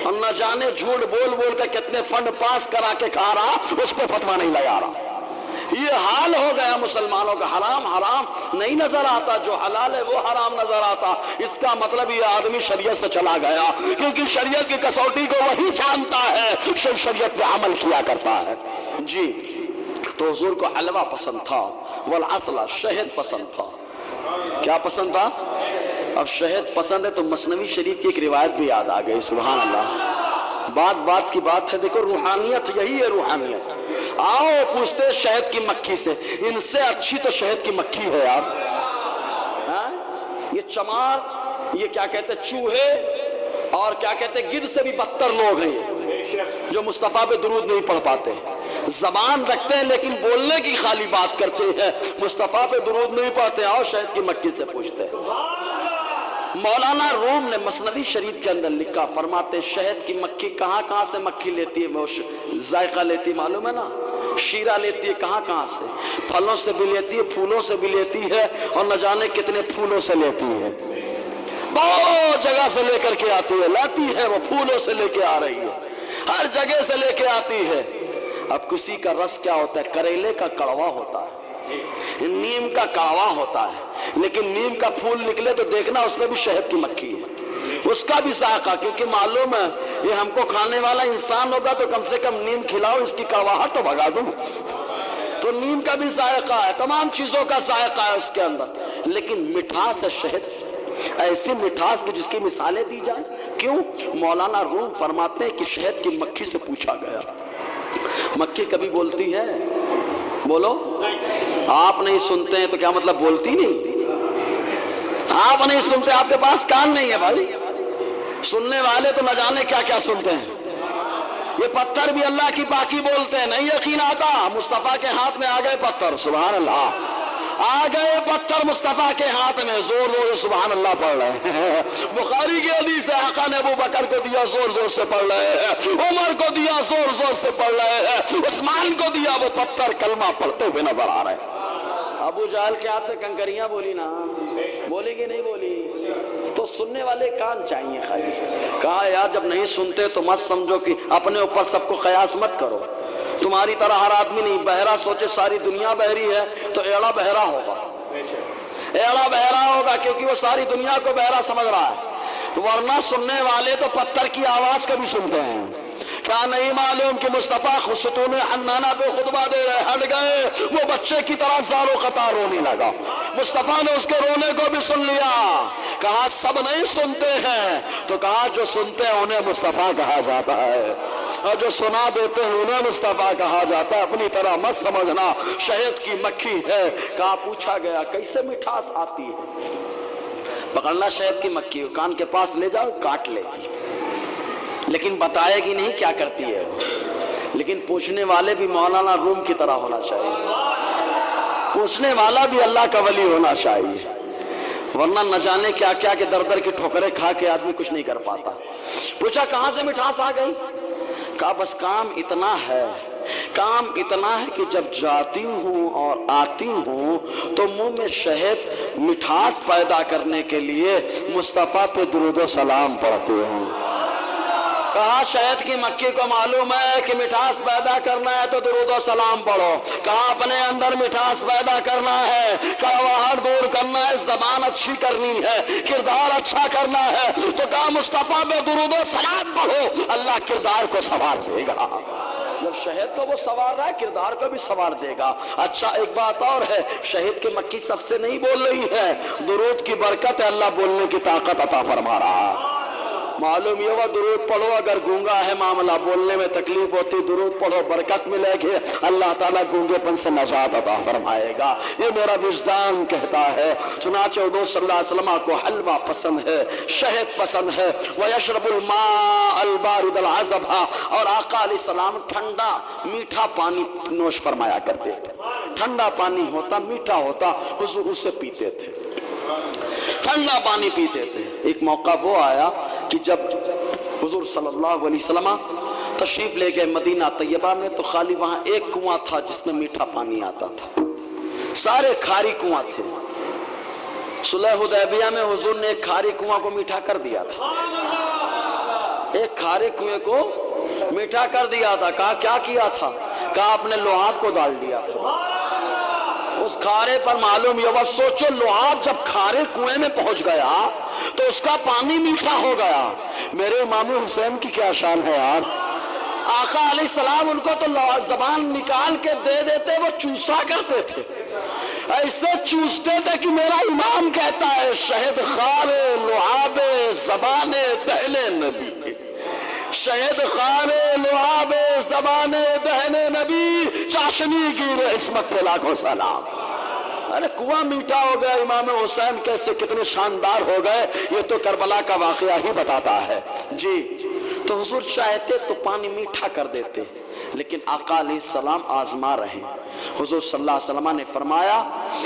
اور نہ جانے جھوٹ بول بول کے کتنے فنڈ پاس کرا کے کھا رہا، اس پہ فتویٰ نہیں لگا رہا۔ یہ حال ہو گیا مسلمانوں کا۔ حرام حرام نہیں نظر آتا، جو حلال ہے وہ حرام نظر آتا۔ اس کا مطلب یہ آدمی شریعت سے چلا گیا، کیونکہ شریعت کی کسوٹی کو وہی جانتا ہے شریعت پہ عمل کیا کرتا ہے۔ جی تو حضور کو حلوہ پسند تھا، والعسل، شہد پسند تھا۔ کیا پسند تھا؟ اب شہد پسند ہے تو مثنوی شریف کی ایک روایت بھی یاد آ گئی. سبحان اللہ. بات کی بات ہے. دیکھو روحانیت یہی ہے. روحانیت آؤ پوچھتے شہد کی مکھی سے, ان سے اچھی تو شہد کی مکھی ہے یار. یہ چمار, یہ کیا کہتے چوہے اور کیا کہتے گدھ سے بھی بدتر لوگ ہیں یہ, جو مصطفیٰ پہ درود نہیں پڑھ پاتے. زبان رکھتے ہیں لیکن بولنے کی خالی بات کرتے ہیں, مصطفیٰ پہ درود نہیں پڑھتے. آؤ شہد کی مکھی سے پوچھتے ہیں. مولانا روم نے مثنوی شریف کے اندر لکھا, فرماتے شہد کی مکھی کہاں سے مکھی لیتی ہے, وہ ذائقہ لیتی معلوم ہے نا, شیرہ لیتی ہے کہاں سے, پھلوں سے بھی لیتی ہے, پھولوں سے بھی لیتی ہے, اور نہ جانے کتنے پھولوں سے لیتی ہے. بہت جگہ سے لے کر کے آتی ہے, لاتی ہے وہ پھولوں سے لے کے آ رہی ہے, ہر جگہ سے لے کے آتی ہے. اب کسی کا رس کیا ہوتا ہے, کریلے کا کڑوا ہوتا ہے, نیم کا کڑوا ہوتا ہے, لیکن نیم کا پھول نکلے تو دیکھنا اس میں بھی شہد کی مکھی ہے, اس کا بھی ذائقہ, کیونکہ معلوم ہے یہ ہم کو کھانے والا انسان ہوگا تو کم سے کم نیم کھلاؤ, اس کی کڑواہٹ تو بھگا دوں. تو نیم کا بھی ذائقہ ہے, تمام چیزوں کا ذائقہ ہے اس کے اندر, لیکن مٹھاس ہے شہد, ایسی مٹھاس کی جس کی مثالیں دی جائیں. کیوں؟ مولانا روم فرماتے ہیں کہ شہد کی مکھی سے پوچھا گیا. مکھی کبھی بولتی ہے؟ بولو. آپ نہیں سنتے ہیں تو کیا مطلب بولتی نہیں؟ آپ نہیں سنتے, آپ کے پاس کان نہیں ہے بھائی. سننے والے تو نہ جانے کیا کیا سنتے ہیں. یہ پتھر بھی اللہ کی پاکی بولتے ہیں. نہیں یقین آتا, مصطفیٰ کے ہاتھ میں آ گئے پتھر. سبحان اللہ, آ گئے پتھر مصطفیٰ کے ہاتھ میں, زور زور سبحان اللہ پڑھ رہے ہیں. بخاری کی حدیث ہے, آقا نے ابو بکر کو دیا, زور زور سے پڑھ رہے ہیں. عمر کو دیا, زور زور سے پڑھ رہے ہیں. عثمان کو دیا, وہ پتھر کلمہ پڑھتے ہوئے نظر آ رہے ہیں. ابو جہل کے ہاتھ میں کنکریاں بولی نا, بولی کہ نہیں بولی؟ تو سننے والے کان چاہیے خالی. کہا یار جب نہیں سنتے تو مت سمجھو کہ اپنے اوپر سب کو قیاس مت کرو. تمہاری طرح ہر آدمی نہیں. بہرا سوچے ساری دنیا بہری ہے تو ایڑا بہرا ہوگا, ایڑا بہرا ہوگا کیونکہ وہ ساری دنیا کو بہرا سمجھ رہا ہے. تو ورنہ سننے والے تو پتھر کی آواز کبھی سنتے ہیں. کیا نہیں معلوم کہ مصطفیٰ ستون حنانہ پہ خطبہ دے رہے, ہٹ گئے, وہ بچے کی طرح زار و قطار رونے لگا. مصطفیٰ نے اس کے رونے کو بھی سن لیا. کہا سب نہیں سنتے ہیں, تو کہا جو سنتے ہیں انہیں مصطفیٰ کہا جاتا ہے, اور جو سنا دیتے ہیں انہیں مصطفیٰ کہا جاتا ہے. اپنی طرح مت سمجھنا شہد کی مکھی ہے. کہا پوچھا گیا کیسے مٹھاس آتی ہے؟ پکڑنا شہد کی مکھی, کان کے پاس لے جاؤ, کاٹ لے گی, لیکن بتائے گی نہیں کیا کرتی ہے. لیکن پوچھنے والے بھی مولانا روم کی طرح ہونا چاہیے, پوچھنے والا بھی اللہ کا ولی ہونا چاہیے, ورنہ نہ جانے کیا کیا کہ در در کی ٹھوکریں کھا کے آدمی کچھ نہیں کر پاتا. پوچھا کہاں سے مٹھاس آ گئی؟ کہا بس کام اتنا ہے کہ جب جاتی ہوں اور آتی ہوں تو منہ میں شہد مٹھاس پیدا کرنے کے لیے مصطفیٰ پہ درود و سلام پڑھتی ہوں. کہا شہد کی مکھی کو معلوم ہے کہ مٹھاس پیدا کرنا ہے تو درود و سلام پڑھو. کہا اپنے اندر مٹھاس پیدا کرنا ہے, کڑواہٹ دور کرنا ہے, زبان اچھی کرنی ہے, کردار اچھا کرنا ہے, تو کہا مصطفیٰ پہ درود و سلام پڑھو, اللہ کردار کو سنوار دے گا. جب شہد کو وہ سنوار رہا ہے, کردار کو بھی سنوار دے گا. اچھا ایک بات اور ہے, شہد کی مکھی سب سے نہیں بول رہی ہے, درود کی برکت ہے, اللہ بولنے کی طاقت عطا فرما رہا ہے. معلوم یہ ہوا درود پڑھو, اگر گونگا ہے معاملہ, بولنے میں تکلیف ہوتی, درود پڑھو, برکت ملے گی, اللہ تعالیٰ گونگے پن سے نجات عطا فرمائے گا. یہ میرا وجدان کہتا ہے. چنانچہ حضور صلی اللہ علیہ وسلم کو حلوہ پسند ہے, شہد پسند ہے. وَيَشْرَبُ الْمَاءَ الْبَارِدَ الْعَذَبَ, اور آقا علیہ السلام ٹھنڈا میٹھا پانی نوش فرمایا کرتے تھے. ٹھنڈا پانی ہوتا, میٹھا ہوتا, حضور اسے پیتے تھے, ٹھنڈا پانی پیتے تھے. ایک موقع وہ آیا کہ جب حضور صلی اللہ علیہ وسلم تشریف لے گئے مدینہ طیبہ میں, تو خالی وہاں ایک کنواں تھا جس میں میٹھا پانی آتا تھا, سارے کھاری کنواں تھے. صلح حدیبیہ میں حضور نے ایک کھاری کنواں کو میٹھا کر دیا تھا, ایک کھارے کنویں کو میٹھا کر دیا تھا. کہا کیا کیا تھا؟ کہا اپنے لعاب کو ڈال دیا تھا اس کھارے پر. معلوم یہ بات سوچو, لعاب جب کھارے کنویں میں پہنچ گیا تو اس کا پانی میٹھا ہو گیا. میرے امام حسین کی کیا شان ہے یار. آقا علیہ السلام ان کو تو زبان نکال کے دے دیتے, وہ چوسا کرتے تھے. ایسے چوستے تھے کہ میرا امام کہتا ہے شہد خار لعاب زبان دہن نبی، شہد خار لعاب زبان دہن نبی، چاشنی گیر عصمت پہ لاکھوں سلام۔ ارے کنواں میٹھا ہو گیا، امام حسین کیسے کتنے شاندار ہو گئے، یہ تو کربلا کا واقعہ ہی بتاتا ہے جی۔ تو حضور چاہتے تو پانی میٹھا کر دیتے، لیکن آقا علیہ السلام آزما رہے۔ حضور صلی اللہ علیہ وسلم نے فرمایا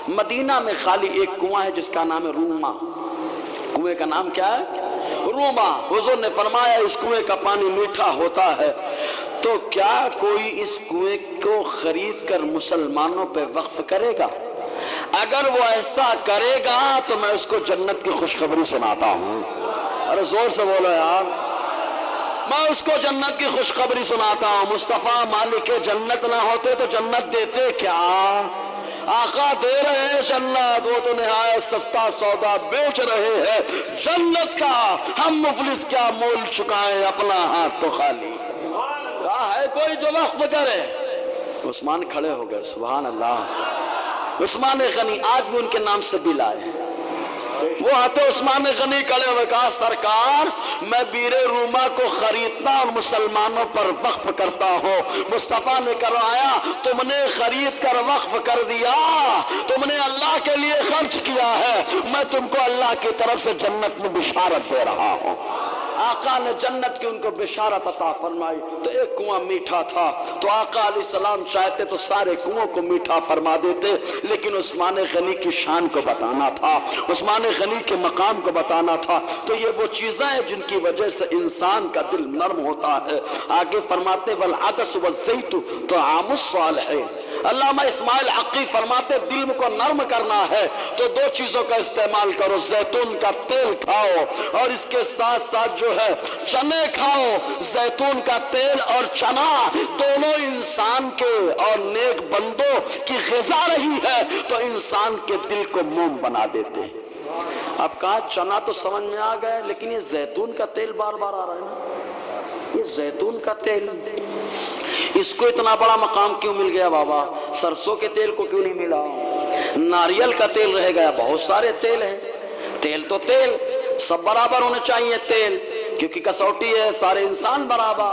مدینہ میں خالی ایک کنواں ہے جس کا نام ہے روما۔ کنویں کا نام کیا ہے؟ روما۔ حضور نے فرمایا اس کنویں کا پانی میٹھا ہوتا ہے، تو کیا کوئی اس کنویں کو خرید کر مسلمانوں پہ وقف کرے گا؟ اگر وہ ایسا کرے گا تو میں اس کو جنت کی خوشخبری سناتا ہوں۔ ارے زور سے بولو یار، میں اس کو جنت کی خوشخبری سناتا ہوں۔ مصطفیٰ مالک جنت نہ ہوتے تو جنت دیتے کیا؟ آقا دے رہے ہیں جنت، وہ تو نہایت سستا سودا بیچ رہے ہیں جنت کا، ہم مفلس کیا مول چکائیں، اپنا ہاتھ تو خالی۔ کہا ہے کوئی جو وقف کرے؟ عثمان کھڑے ہو گئے، سبحان اللہ۔ عثمان غنی آج بھی ان کے نام سے بل آئے، وہ آتے عثمان غنی کھڑے ہوئے، کہا سرکار میں بیر روما کو خریدتا اور مسلمانوں پر وقف کرتا ہوں۔ مصطفیٰ نے کروایا تم نے خرید کر وقف کر دیا، تم نے اللہ کے لیے خرچ کیا ہے، میں تم کو اللہ کی طرف سے جنت میں بشارت دے رہا ہوں۔ آقا نے جنت کی ان کو بشارت عطا فرمائی۔ تو ایک کنواں میٹھا تھا، تو آقا علیہ السلام چاہتے تو سارے کنووں کو میٹھا فرما دیتے، لیکن عثمان غنی کی شان کو بتانا تھا، عثمان غنی کے مقام کو بتانا تھا۔ تو یہ وہ چیزیں ہیں جن کی وجہ سے انسان کا دل نرم ہوتا ہے۔ آگے فرماتے والعدس والزیت طعام الصالحین۔ علامہ اسماعیل حقی فرماتے دل کو نرم کرنا ہے تو دو چیزوں کا استعمال کرو، زیتون کا تیل کھاؤ اور اس کے ساتھ ساتھ جو ہے چنے کھاؤ۔ زیتون کا تیل اور چنا دونوں انسان کے اور نیک بندوں کی غذا رہی ہے تو انسان کے دل کو موم بنا دیتے ہیں۔ اب کہا چنا تو سمجھ میں آ گئے، لیکن یہ زیتون کا تیل بار بار آ رہا ہے نا، یہ زیتون کا تیل اس کو اتنا بڑا مقام کیوں مل گیا بابا؟ سرسوں کے تیل کو کیوں نہیں ملا؟ ناریل کا تیل رہ گیا، بہت سارے تیل ہیں، تیل تو تیل سب برابر ہونے چاہیے تیل، کیونکہ کسوٹی ہے سارے انسان برابر،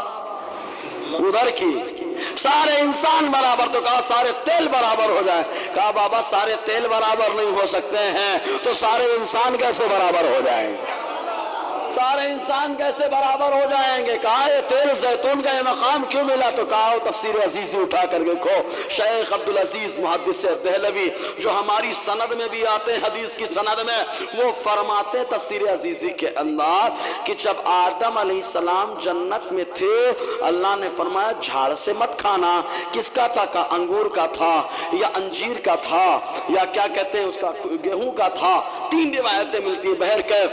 ادھر کی سارے انسان برابر، تو کہا سارے تیل برابر ہو جائے۔ کہا بابا سارے تیل برابر نہیں ہو سکتے ہیں تو سارے انسان کیسے برابر ہو جائیں؟ سارے انسان کیسے برابر ہو جائیں گے؟ کہا یہ تیل زیتون کا یہ مقام کیوں ملا؟ تو کہا تفسیر عزیزی اٹھا کر دیکھو، شیخ عبدالعزیز محدث دہلوی جو ہماری سند میں بھی آتے ہیں، حدیث کی سند میں، وہ فرماتے تفسیر عزیزی کے اندر کہ جب آدم علیہ السلام جنت میں تھے اللہ نے فرمایا جھاڑ سے مت کھانا۔ کس کا تھا؟ کہا انگور کا تھا یا انجیر کا تھا یا کیا کہتے ہیں اس کا گیہوں کا تھا، تین روایتیں ملتی ہیں۔ بہرکیف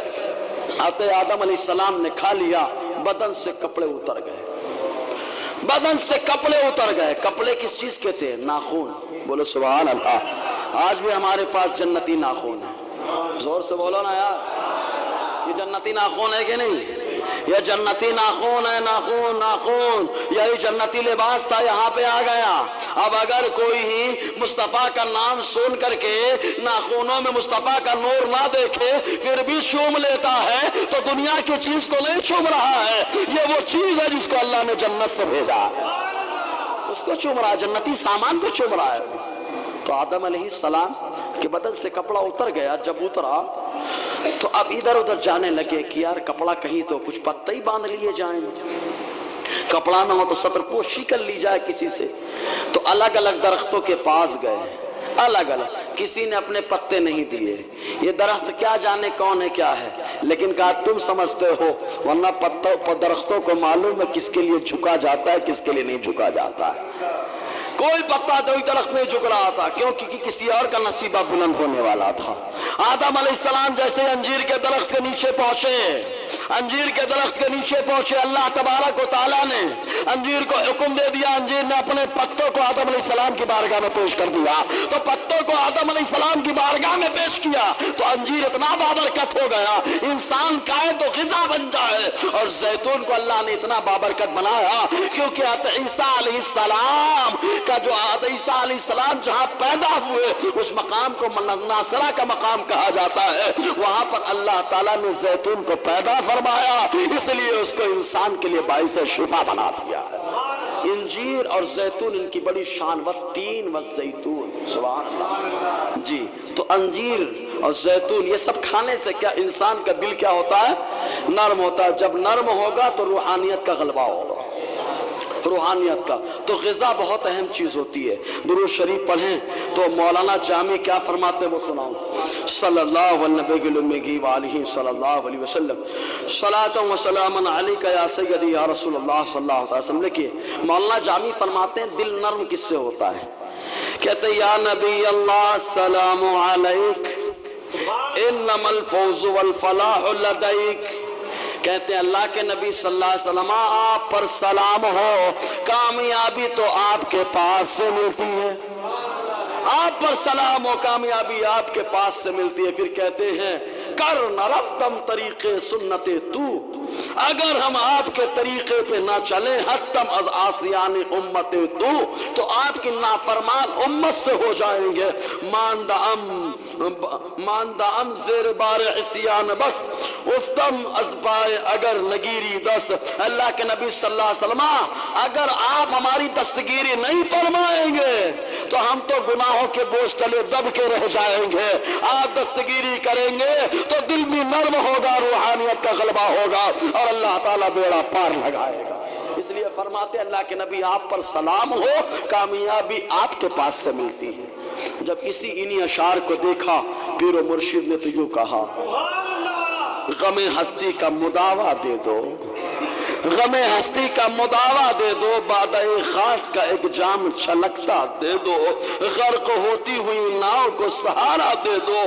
آتے آدم علیہ السلام نے کھا لیا، بدن سے کپڑے اتر گئے، بدن سے کپڑے اتر گئے۔ کپڑے کس چیز کے تھے؟ ناخن۔ بولو سبحان اللہ۔ آج بھی ہمارے پاس جنتی ناخن ہے، زور سے بولو نا یار، یہ جنتی ناخن ہے کہ نہیں؟ یہ جنتی ناخن ہے، ناخن ناخن، یہی جنتی لباس تھا، یہاں پہ آ گیا۔ اب اگر کوئی ہی مصطفیٰ کا نام سن کر کے ناخنوں میں مصطفیٰ کا نور نہ دیکھے پھر بھی چوم لیتا ہے تو دنیا کی چیز کو نہیں چوم رہا ہے، یہ وہ چیز ہے جس کو اللہ نے جنت سے بھیجا ہے، اس کو چوم رہا ہے، جنتی سامان کو چوم رہا ہے۔ تو آدم علیہ السلام کے بدن سے کپڑا اتر گیا، جب اترا تو اب ادھر ادھر جانے لگے کہ یار کپڑا کہیں تو کچھ پتے ہی باندھ لیے جائیں، کپڑا نہ ہو تو سطر پوشی کر لی جائے کسی سے۔ تو الگ الگ درختوں کے پاس گئے، الگ الگ، کسی نے اپنے پتے نہیں دیے، یہ درخت کیا جانے کون ہے کیا ہے، لیکن کہا تم سمجھتے ہو، ورنہ درختوں کو معلوم ہے کس کے لیے جھکا جاتا ہے کس کے لیے نہیں جھکا جاتا ہے۔ کوئی پتا کوئی درخت نہیں جھک رہا تھا، کیوں؟ کیونکہ کسی اور کا نصیبہ بلند ہونے والا تھا۔ آدم علیہ السلام جیسے انجیر کے درخت کے نیچے پہنچے انجیر کے درخت کے نیچے پہنچے، اللہ تبارک و تعالیٰ نے انجیر کو حکم دے دیا، انجیر نے اپنے پتوں کو آدم علیہ السلام کی بارگاہ میں پیش کر دیا، تو پتوں کو آدم علیہ السلام کی بارگاہ میں پیش کیا تو انجیر اتنا بابرکت ہو گیا، انسان کھائے تو غذا بن جائے، اور زیتون کو اللہ نے اتنا بابرکت بنایا کیونکہ عیسیٰ علیہ السلام کا جو عیسیٰ علیہ السلام جہاں پیدا ہوئے اس مقام کو ناصرہ کا مقام کہا جاتا ہے، وہاں پر اللہ تعالیٰ نے زیتون کو پیدا فرمایا، اس لیے اس کو انسان کے لیے باعث شفا بنا دیا ہے۔ انجیر اور زیتون ان کی بڑی شان، والتین والزیتون، سبحان اللہ جی۔ تو انجیر اور زیتون یہ سب کھانے سے کیا انسان کا دل کیا ہوتا ہے؟ نرم ہوتا ہے، جب نرم ہوگا تو روحانیت کا غلبہ ہوگا، روحانیت کا۔ تو غذا بہت اہم چیز ہوتی ہے۔ درود شریف پڑھیں تو مولانا جامی کیا فرماتے ہیں وہ سناؤں۔ صلی اللہ علیہ وآلہ صلی اللہ علیہ وسلم، صلاۃ و سلام علیک یا سیدی یا رسول اللہ صلی اللہ علیہ وسلم۔ لکھیے مولانا جامی فرماتے ہیں دل نرم کس سے ہوتا ہے؟ کہتے ہیں یا نبی اللہ السلام علیک انما الفوز والفلاح لدیک، کہتے ہیں اللہ کے نبی صلی اللہ علیہ وسلم آپ پر سلام ہو، کامیابی تو آپ کے پاس سے ملتی ہے، آپ پر سلام ہو، کامیابی آپ کے پاس سے ملتی ہے۔ پھر کہتے ہیں کر نرفتم طریقے سنت تو، اگر ہم آپ کے طریقے پہ نہ چلیں ہستم از آسیان امت تو آپ کی نافرمان امت سے ہو جائیں گے۔ ماندہ ام زیر بار عصیان بست افتم از پائے اگر نگیری دست، اللہ کے نبی صلی اللہ علیہ وسلم اگر آپ ہماری دستگیری نہیں فرمائیں گے تو ہم تو گناہوں کے بوجھ تلے دب کے رہ جائیں گے، آپ دستگیری کریں گے تو دل بھی نرم ہوگا، روحانیت کا غلبہ ہوگا اور اللہ تعالیٰ بیڑا پار لگائے گا۔ اس لیے فرماتے اللہ کے نبی آپ پر سلام ہو، کامیابی آپ کے پاس سے ملتی ہے۔ جب اسی انہی اشعار کو دیکھا پیر و مرشد نے تو یوں کہا غم ہستی کا مداوا دے دو، غم ہستی کا مداوا دے دو، بادہ خاص کا ایک جام چھلکتا دے دو، غرق ہوتی ہوئی ناؤ کو سہارا دے دو،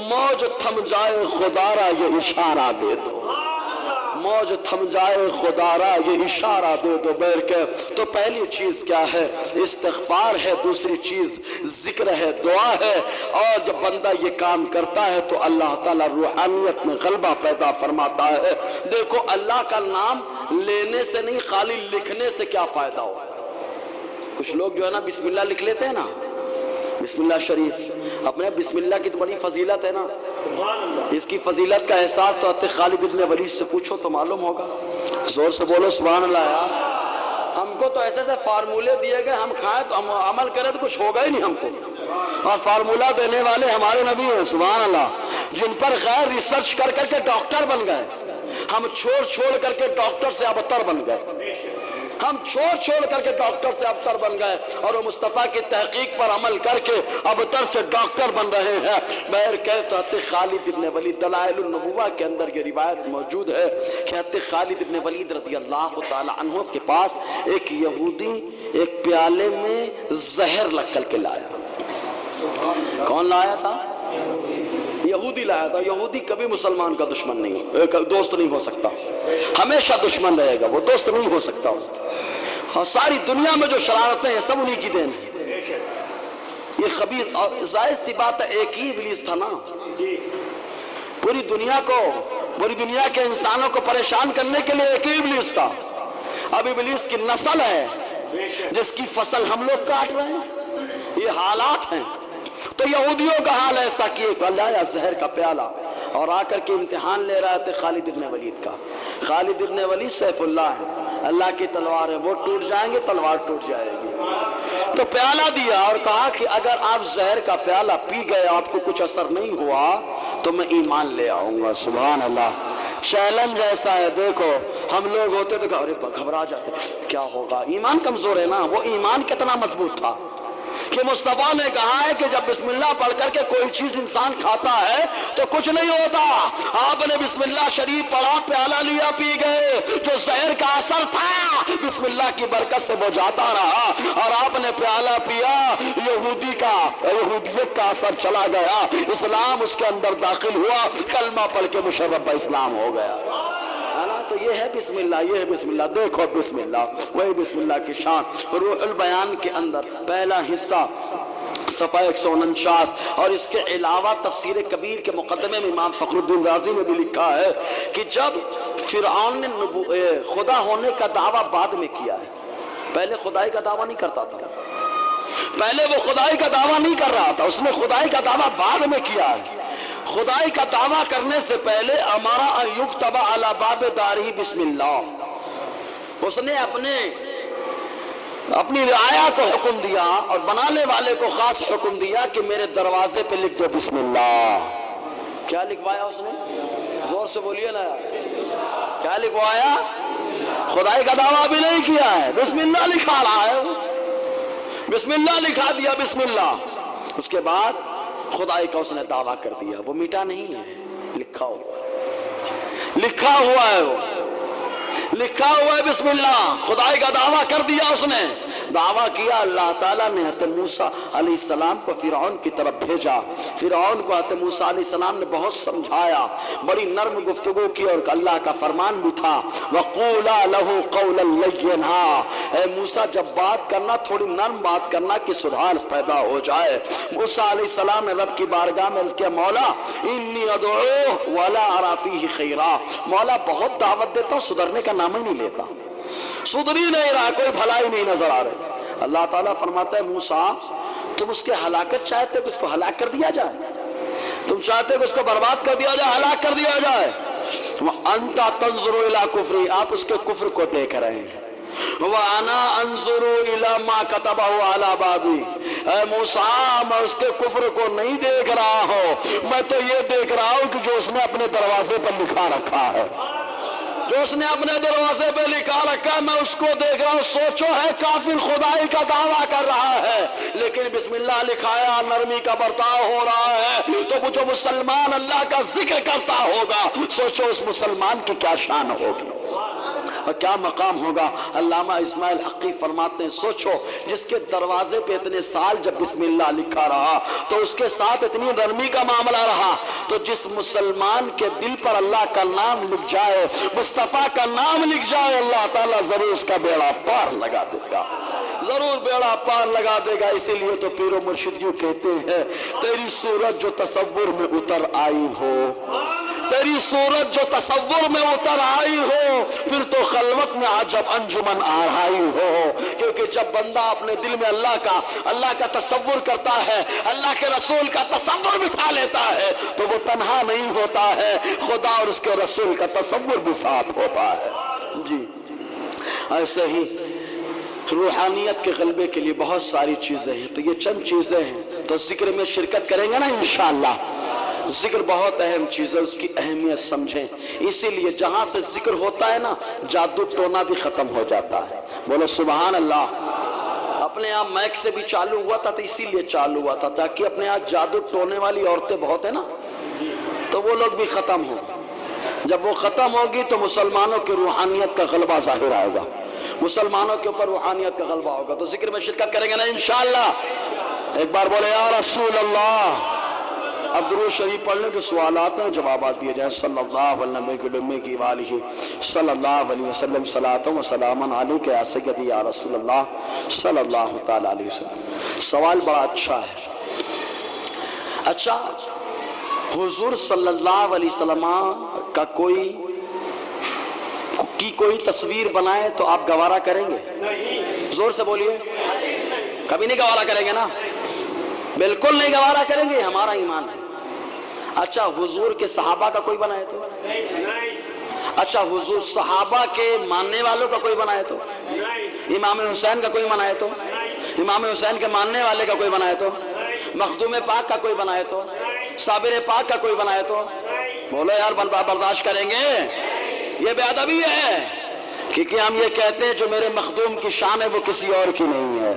موج تھم جائے خدارا یہ اشارہ دے دو، موج تھم جائے خدارا یہ اشارہ دے دو۔ بیر کے تو پہلی چیز کیا ہے؟ استغفار ہے، دوسری چیز ذکر ہے، دعا ہے، اور جب بندہ یہ کام کرتا ہے تو اللہ تعالیٰ روحانیت میں غلبہ پیدا فرماتا ہے۔ دیکھو اللہ کا نام لینے سے نہیں، خالی لکھنے سے کیا فائدہ ہوا ہے؟ کچھ لوگ جو ہے نا بسم اللہ لکھ لیتے ہیں نا، بسم اللہ شریف، اپنے بسم اللہ کی تو بڑی فضیلت ہے نا، اس کی فضیلت کا احساس تو حضرت خالد بن ولید سے پوچھو تو معلوم ہوگا، زور سے بولو سبحان اللہ یار۔ ہم کو تو ایسے ایسے فارمولے دیے گئے، ہم کھائیں تو ہم عمل کریں تو کچھ ہوگا ہی نہیں ہم کو، اور فارمولہ دینے والے ہمارے نبی ہیں سبحان اللہ، جن پر غیر ریسرچ کر کر کے ڈاکٹر بن گئے، ہم چھوڑ کر کے ڈاکٹر سے ابتر بن گئے، ہم چھوڑ کر کے ڈاکٹر سے ابتر بن گئے، اور وہ مصطفیٰ کی تحقیق پر عمل کر کے ابتر سے ڈاکٹر بن رہے ہیں۔ بہر کہتے حضرت خالد ابن ولید دلائل النبوہ کے اندر یہ روایت موجود ہے کہ حضرت خالد ابن ولید رضی اللہ تعالی عنہ کے پاس ایک یہودی ایک پیالے میں زہر لگ کر کے لایا۔ کون لایا تھا؟ یہودی لایا تھا۔ یہودی کبھی مسلمان کا دشمن نہیں، دوست نہیں ہو سکتا، ہمیشہ دشمن رہے گا، وہ دوست نہیں ہو سکتا۔ اور ساری دنیا میں جو شرارتیں ہیں سب انہی کی دین ہے، یہ خبیث، اور ظاہر سی بات ہے ایک ہی ابلیس تھا نا، پوری دنیا کے انسانوں کو پریشان کرنے کے لیے ایک ہی ابلیس تھا۔ اب ابلیس کی نسل ہے جس کی فصل ہم لوگ کاٹ رہے ہیں، یہ حالات ہیں۔ تو یہودیوں کا حال ایسا کیے لایا زہر کا پیالہ اور آ کر کے امتحان لے رہا تھے خالد ابن ولید کا۔ خالد ابن ولید سیف اللہ ہے، اللہ کی تلوار ہے، وہ ٹوٹ جائیں گے تلوار ٹوٹ جائے گی۔ تو پیالہ دیا اور کہا کہ اگر آپ زہر کا پیالہ پی گئے آپ کو کچھ اثر نہیں ہوا تو میں ایمان لے آؤں گا۔ سبحان اللہ، چیلنج ایسا ہے۔ دیکھو ہم لوگ ہوتے تو ارے گھبرا جاتے کیا ہوگا، ایمان کمزور ہے نا۔ وہ ایمان کتنا مضبوط تھا کہ مصطفیٰ نے کہا ہے کہ جب بسم اللہ پڑھ کر کے کوئی چیز انسان کھاتا ہے تو کچھ نہیں ہوتا۔ آپ نے بسم اللہ شریف پڑھا، پیالہ لیا، پی گئے، جو زہر کا اثر تھا بسم اللہ کی برکت سے وہ جاتا رہا، اور آپ نے پیالہ پیا، یہودیت کا اثر چلا گیا، اسلام اس کے اندر داخل ہوا، کلمہ پڑھ کے مشرف اسلام ہو گیا۔ یہ ہے بسم اللہ، یہ ہے بسم اللہ، دیکھو بسم اللہ، وہی بسم اللہ کی شان۔ روح البیان کے اندر پہلا حصہ صفحہ 149 اور اس کے علاوہ تفسیر کبیر کے مقدمے میں امام فخر الدین رازی نے بھی لکھا ہے کہ جب فرعون نے خدا ہونے کا دعویٰ بعد میں کیا ہے، پہلے خدائی کا دعویٰ نہیں کرتا تھا، پہلے وہ خدائی کا دعویٰ نہیں کر رہا تھا، اس نے خدائی کا دعویٰ بعد میں کیا ہے۔ خدائی کا دعویٰ کرنے سے پہلے امارا ان یکتب علی باب دارہ بسم اللہ، اس نے اپنی رعایا کو حکم دیا اور بنانے والے کو خاص حکم دیا کہ میرے دروازے پہ لکھ دو بسم اللہ۔ کیا لکھوایا اس نے؟ زور سے بولیے نا، کیا لکھوایا؟ خدائی کا دعویٰ بھی نہیں کیا ہے، بسم اللہ لکھا رہا ہے، بسم اللہ لکھا دیا، بسم اللہ۔ اس کے بعد خدائی کا اس نے دعویٰ کر دیا، وہ میٹا نہیں ہے، لکھا ہوا ہے، لکھا ہوا ہے، وہ لکھا ہوا ہے بسم اللہ۔ خدائی کا دعویٰ کر دیا اس نے، دعویٰ کیا۔ اللہ تعالیٰ نے حضرت موسیٰ علیہ السلام کو فرعون کی طرف بھیجا، فرعون کو حضرت موسیٰ علیہ السلام نے بہت سمجھایا، بڑی نرم گفتگو کی، اور اللہ کا فرمان بھی تھا وَقُولَا لَهُ قَوْلًا لَيِّنًا، اے موسیٰ جب بات کرنا تھوڑی نرم بات کرنا کہ سدھار پیدا ہو جائے۔ موسیٰ علیہ السلام نے رب کی بارگاہ میں عرض کیا مولا انی ادعوہ ولا ارى فیہ خیرا، مولا بہت دعوت دیتا ہوں، سدھرنے کا نام ہی نہیں لیتا، سدھر ہی نہیں رہا، کوئی بھلائی نہیں نظر آ رہے۔ اللہ تعالیٰ فرماتا ہے موسیٰ تم اس کے ہلاکت چاہتے ہو کہ اس کو ہلاک کر دیا جائے؟ تم چاہتے ہو کہ اس کو برباد کر دیا جائے، ہلاک کر دیا جائے؟ وَأَنْتَ تَنْظُرُ إِلَىٰ كُفْرِهِ، آپ اس کے کفر کو دیکھ رہے ہیں۔ وَأَنَا أَنْظُرُ إِلَىٰ مَا كَتَبَهُ عَلَىٰ بَابِي، اے موسیٰ میں اس کے کفر کو نہیں دیکھ رہا ہوں، میں تو یہ دیکھ رہا ہوں کہ جو اس نے اپنے دروازے پر لکھا رکھا ہے، جو اس نے اپنے دروازے پہ لکھا رکھا ہے میں اس کو دیکھ رہا ہوں۔ سوچو ہے کافر خدائی کا دعویٰ کر رہا ہے لیکن بسم اللہ لکھایا، نرمی کا برتاؤ ہو رہا ہے، تو وہ جو مسلمان اللہ کا ذکر کرتا ہوگا سوچو اس مسلمان کی کیا شان ہوگی اور کیا مقام ہوگا۔ علامہ اسماعیل حقی فرماتے ہیں سوچو جس کے دروازے پہ اتنے سال جب بسم اللہ لکھا رہا تو اس کے ساتھ اتنی نرمی کا معاملہ رہا، تو جس مسلمان کے دل پر اللہ کا نام لکھ جائے، مصطفیٰ کا نام لکھ جائے، اللہ تعالیٰ ضرور اس کا بیڑا پار لگا دے گا، ضرور بیڑا پار لگا دے گا۔ اسی لیے تو پیر و مرشد یوں کہتے ہیں تیری صورت جو تصور میں اتر آئی ہو، تیری صورت جو تصور میں اتر آئی ہو، پھر تو خلوت میں عجب انجمن آرائی ہو، کیونکہ جب بندہ اپنے دل میں اللہ کا تصور کرتا ہے، اللہ کے رسول کا تصور بٹھا لیتا ہے تو وہ تنہا نہیں ہوتا ہے، خدا اور اس کے رسول کا تصور بھی ساتھ ہوتا ہے۔ جی ایسے ہی روحانیت کے غلبے کے لیے بہت ساری چیزیں ہیں، تو یہ چند چیزیں ہیں، تو ذکر میں شرکت کریں گے نا انشاءاللہ۔ ذکر بہت اہم چیز ہے، اس کی اہمیت سمجھیں، اسی لیے جہاں سے ذکر ہوتا ہے نا جادو ٹونا بھی ختم ہو جاتا ہے۔ بولو سبحان اللہ۔ اپنے یہاں میک سے بھی چالو ہوا تھا تو اسی لیے چالو ہوا تھا تاکہ اپنے یہاں جادو ٹونے والی عورتیں بہت ہیں نا تو وہ لوگ بھی ختم ہوں۔ جب وہ ختم ہوگی تو مسلمانوں کی روحانیت کا غلبہ ظاہر آئے گا، مسلمانوں کے اوپر روحانیت کا غلبہ ہوگا۔ تو ذکر میں شرکت کریں گے نا انشاءاللہ۔ ایک بار بولے یا رسول اللہ۔ اب درود شریف پڑھنے کے سوالات ہیں، جوابات دیے جائیں۔ صلی اللہ علیہ وآلہ صلی اللہ علیہ وسلم صلاۃ و سلام علیک یا سیدی یا رسول اللہ صلی اللہ تعالی علیہ وسلم۔ سوال بڑا اچھا ہے۔ اچھا حضور صلی اللہ علیہ وسلم کا کوئی تصویر بنائے تو آپ گوارا کریں گے؟ زور سے بولیے۔ کبھی نہیں گوارا کریں گے نا؟ بالکل نہیں گوارا کریں گے، ہمارا ایمان ہے۔ اچھا حضور کے صحابہ کا کوئی بنائے تو؟ اچھا حضور صحابہ کے ماننے والوں کا کوئی بنائے تو؟ امام حسین کا کوئی بنائے تو؟ امام حسین کے ماننے والے کا کوئی بنائے تو؟ مخدوم پاک کا کوئی بنائے تو؟ صابر پاک کا کوئی بنائے تو؟ بولو یار برداشت کریں گے؟ یہ بے ادبی ہے، کیونکہ ہم یہ کہتے ہیں جو میرے مخدوم کی شان ہے وہ کسی اور کی نہیں ہے،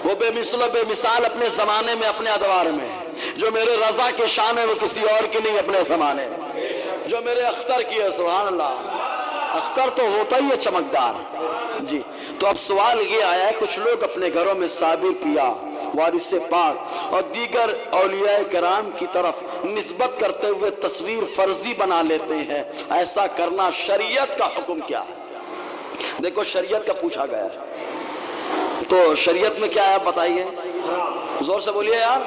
وہ بے مثل و بے مثال اپنے زمانے میں اپنے ادوار میں۔ جو میرے رضا کی شان ہے وہ کسی اور کی نہیں اپنے زمانے میں، جو میرے اختر کی ہے سبحان اللہ، اختر تو ہوتا ہی ہے چمکدار. جی تو اب سوال یہ آیا ہے کچھ لوگ اپنے گھروں میں صابر پیا، وارث پاک اور دیگر اولیاء کرام کی طرف نسبت کرتے ہوئے تصویر فرضی بنا لیتے ہیں، ایسا کرنا شریعت کا حکم کیا ہے؟ دیکھو شریعت کا پوچھا گیا ہے تو شریعت میں کیا ہے بتائیے. زور سے بولیے یار،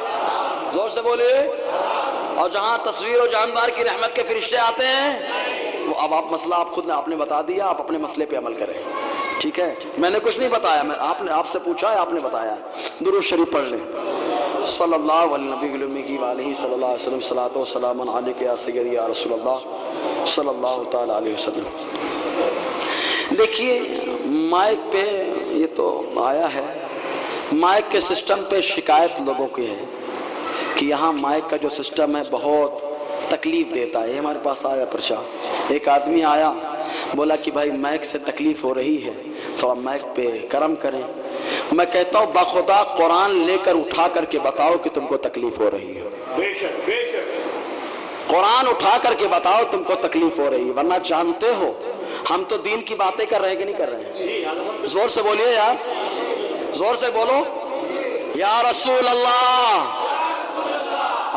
زور سے بولیے. اور جہاں تصویر و جاندار کی رحمت کے فرشتے آتے ہیں وہ اب آپ مسئلہ آپ خود نے آپ نے بتا دیا، آپ اپنے مسئلے پہ عمل کریں. ٹھیک ہے، میں نے کچھ نہیں بتایا، آپ نے آپ سے پوچھا ہے، آپ نے بتایا. درود شریف پڑھ لیں. صلی اللہ علیہ نبی المی وآلہ صلی اللہ علیہ وسلم. صلاۃ و سلام علیک یا سیدی یا رسول اللہ صلی اللہ تعالی علیہ وسلم. دیکھیے مائک پہ یہ تو آیا ہے، مائک کے سسٹم پہ شکایت لوگوں کی ہے کہ یہاں مائک کا جو سسٹم ہے بہت تکلیف دیتا ہے. ہمارے پاس آیا پرچہ، ایک آدمی آیا بولا کہ بھائی مائک سے تکلیف ہو رہی ہے، تھوڑا مائک پہ کرم کریں. میں کہتا ہوں باخدا قرآن لے کر اٹھا کر کے بتاؤ کہ تم کو تکلیف ہو رہی ہے. بے شک بے شک قرآن اٹھا کر کے بتاؤ تم کو تکلیف ہو رہی ہے، ورنہ جانتے ہو ہم تو دین کی باتیں کر رہے ہیں کہ نہیں کر رہے ہیں. زور سے بولیے یار، زور سے بولو یا رسول اللہ.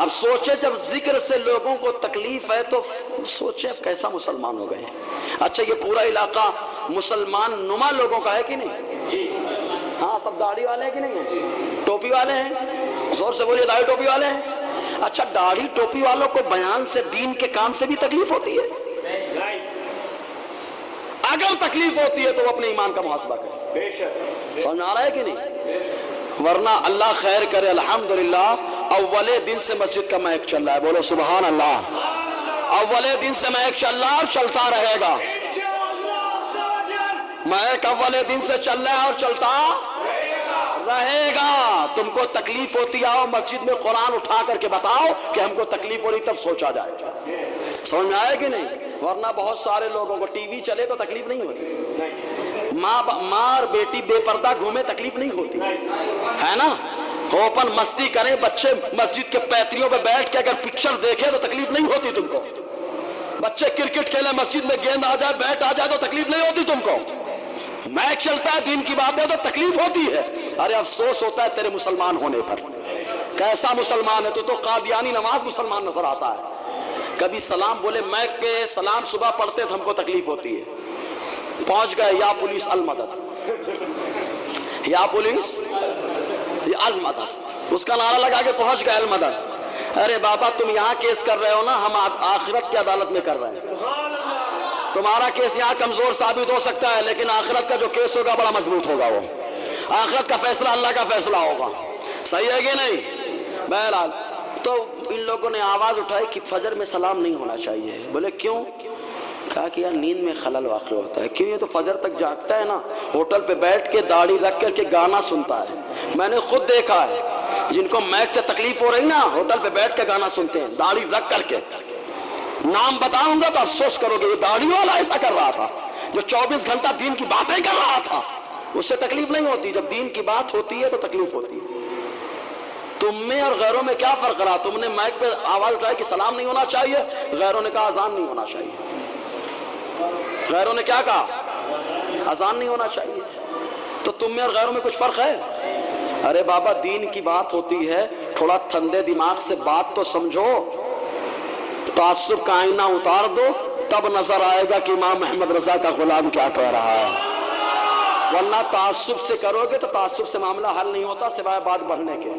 اب سوچے جب ذکر سے لوگوں کو تکلیف ہے تو سوچے اب کیسا مسلمان ہو گئے ہیں. اچھا یہ پورا علاقہ مسلمان نما لوگوں کا ہے کہ نہیں؟ ہاں سب داڑھی والے ہیں کہ نہیں ہیں؟ ٹوپی والے ہیں؟ زور سے بولیے داڑھی ٹوپی والے ہیں. اچھا داڑھی ٹوپی والوں کو بیان سے دین کے کام سے بھی تکلیف ہوتی ہے؟ اگر تکلیف ہوتی ہے تو وہ اپنے ایمان کا محاسبہ کرے. سمجھ آ رہا ہے کہ نہیں؟ ورنہ اللہ خیر کرے الحمدللہ اولے دن سے مسجد کا مائک چل رہا ہے. بولو سبحان اللہ. اولے دن سے مائک چل رہا ہے اور چلتا رہے گا. مائک اولے دن سے چل رہا ہے اور چلتا رہے گا. تم کو تکلیف ہوتی آؤ مسجد میں قرآن اٹھا کر کے بتاؤ کہ ہم کو تکلیف ہو رہی تب سوچا جائے. سمجھ میں آئے کہ نہیں؟ ورنہ بہت سارے لوگوں کو ٹی وی چلے تو تکلیف نہیں ہوتی، ماں اور بیٹی بے پردہ گھومے تکلیف نہیں ہوتی ہے نا. اوپن مستی کریں بچے مسجد کے پیتریوں پہ بیٹھ کے اگر پکچر دیکھیں تو تکلیف نہیں ہوتی تم کو. بچے کرکٹ کھیلیں مسجد میں گیند آ جائے بیٹ آ جائے تو تکلیف نہیں ہوتی تم کو. میچ چلتا ہے دین کی بات ہے تو تکلیف ہوتی ہے. ارے افسوس ہوتا ہے تیرے مسلمان ہونے پر. کیسا مسلمان ہے تو قادیانی نماز مسلمان نظر آتا ہے. کبھی سلام بولے میک پہ سلام صبح پڑھتے تو ہم کو تکلیف ہوتی ہے. پہنچ گئے یا پولیس المدد، یا پولیس المدد، اس کا نعرہ لگا کے پہنچ گئے المدد. ارے بابا تم یہاں کیس کر رہے ہو نا، ہم آخرت کی عدالت میں کر رہے ہیں. تمہارا کیس یہاں کمزور ثابت ہو سکتا ہے لیکن آخرت کا جو کیس ہوگا بڑا مضبوط ہوگا. وہ آخرت کا فیصلہ اللہ کا فیصلہ ہوگا. صحیح ہے کہ نہیں؟ بہرحال تو ان لوگوں نے آواز اٹھائی کہ فجر میں سلام نہیں ہونا چاہیے. بولے کیوں؟ کہا کہ یار نیند میں خلل واقع ہوتا ہے. کیوں؟ یہ تو فجر تک جاگتا ہے نا، ہوٹل پہ بیٹھ کے داڑھی رکھ کر کے گانا سنتا ہے. میں نے خود دیکھا ہے جن کو میک سے تکلیف ہو رہی نا ہوٹل پہ بیٹھ کے گانا سنتے ہیں داڑھی رکھ کر کے. نام بتاؤں گا تو افسوس کرو گے، یہ داڑھی والا ایسا کر رہا تھا جو 24 گھنٹہ دین کی باتیں کر رہا تھا. اس سے تکلیف نہیں ہوتی. جب دین کی بات ہوتی ہے تو تکلیف ہوتی ہے. تم میں اور غیروں میں کیا فرق رہا؟ تم نے مائک پہ آواز اٹھائی کہ سلام نہیں ہونا چاہیے، غیروں نے کہا اذان نہیں ہونا چاہیے. غیروں نے کیا کہا؟ اذان نہیں ہونا چاہیے. تو تم میں اور غیروں میں کچھ فرق ہے؟ ارے بابا دین کی بات ہوتی ہے، تھوڑا ٹھنڈے دماغ سے بات تو سمجھو. تعصب کا آئینہ اتار دو تب نظر آئے گا کہ امام محمد رضا کا غلام کیا کہہ رہا ہے. ورنہ تعصب سے کرو گے تو تعصب سے معاملہ حل نہیں ہوتا سوائے بات بڑھنے کے.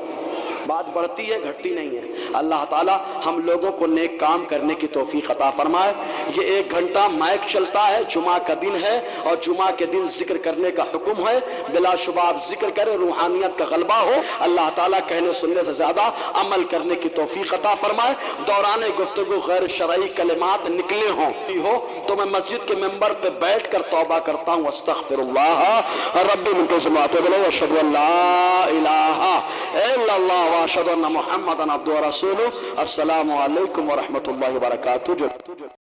بات بڑھتی ہے گھٹتی نہیں ہے. اللہ تعالی ہم لوگوں کو نیک کام کرنے کی توفیق عطا فرمائے. یہ 1 گھنٹہ مائک چلتا ہے، جمعہ کا دن ہے اور جمعہ کے دن ذکر کرنے کا حکم ہے. بلا شبہ آپ ذکر کریں، روحانیت کا غلبہ ہو. اللہ تعالیٰ کہنے سننے سے زیادہ عمل کرنے کی توفیق عطا فرمائے. دوران گفتگو غیر شرعی کلمات نکلے ہو تو میں مسجد کے ممبر پہ بیٹھ کر توبہ کرتا ہوں. استغفر اللہ ربی من کل ذنب واتوب الیہ واشہد ان لا الہ الا اللہ واشہد ان محمدا عبدہ ورسولہ. السلام علیکم ورحمۃ اللہ وبرکاتہ.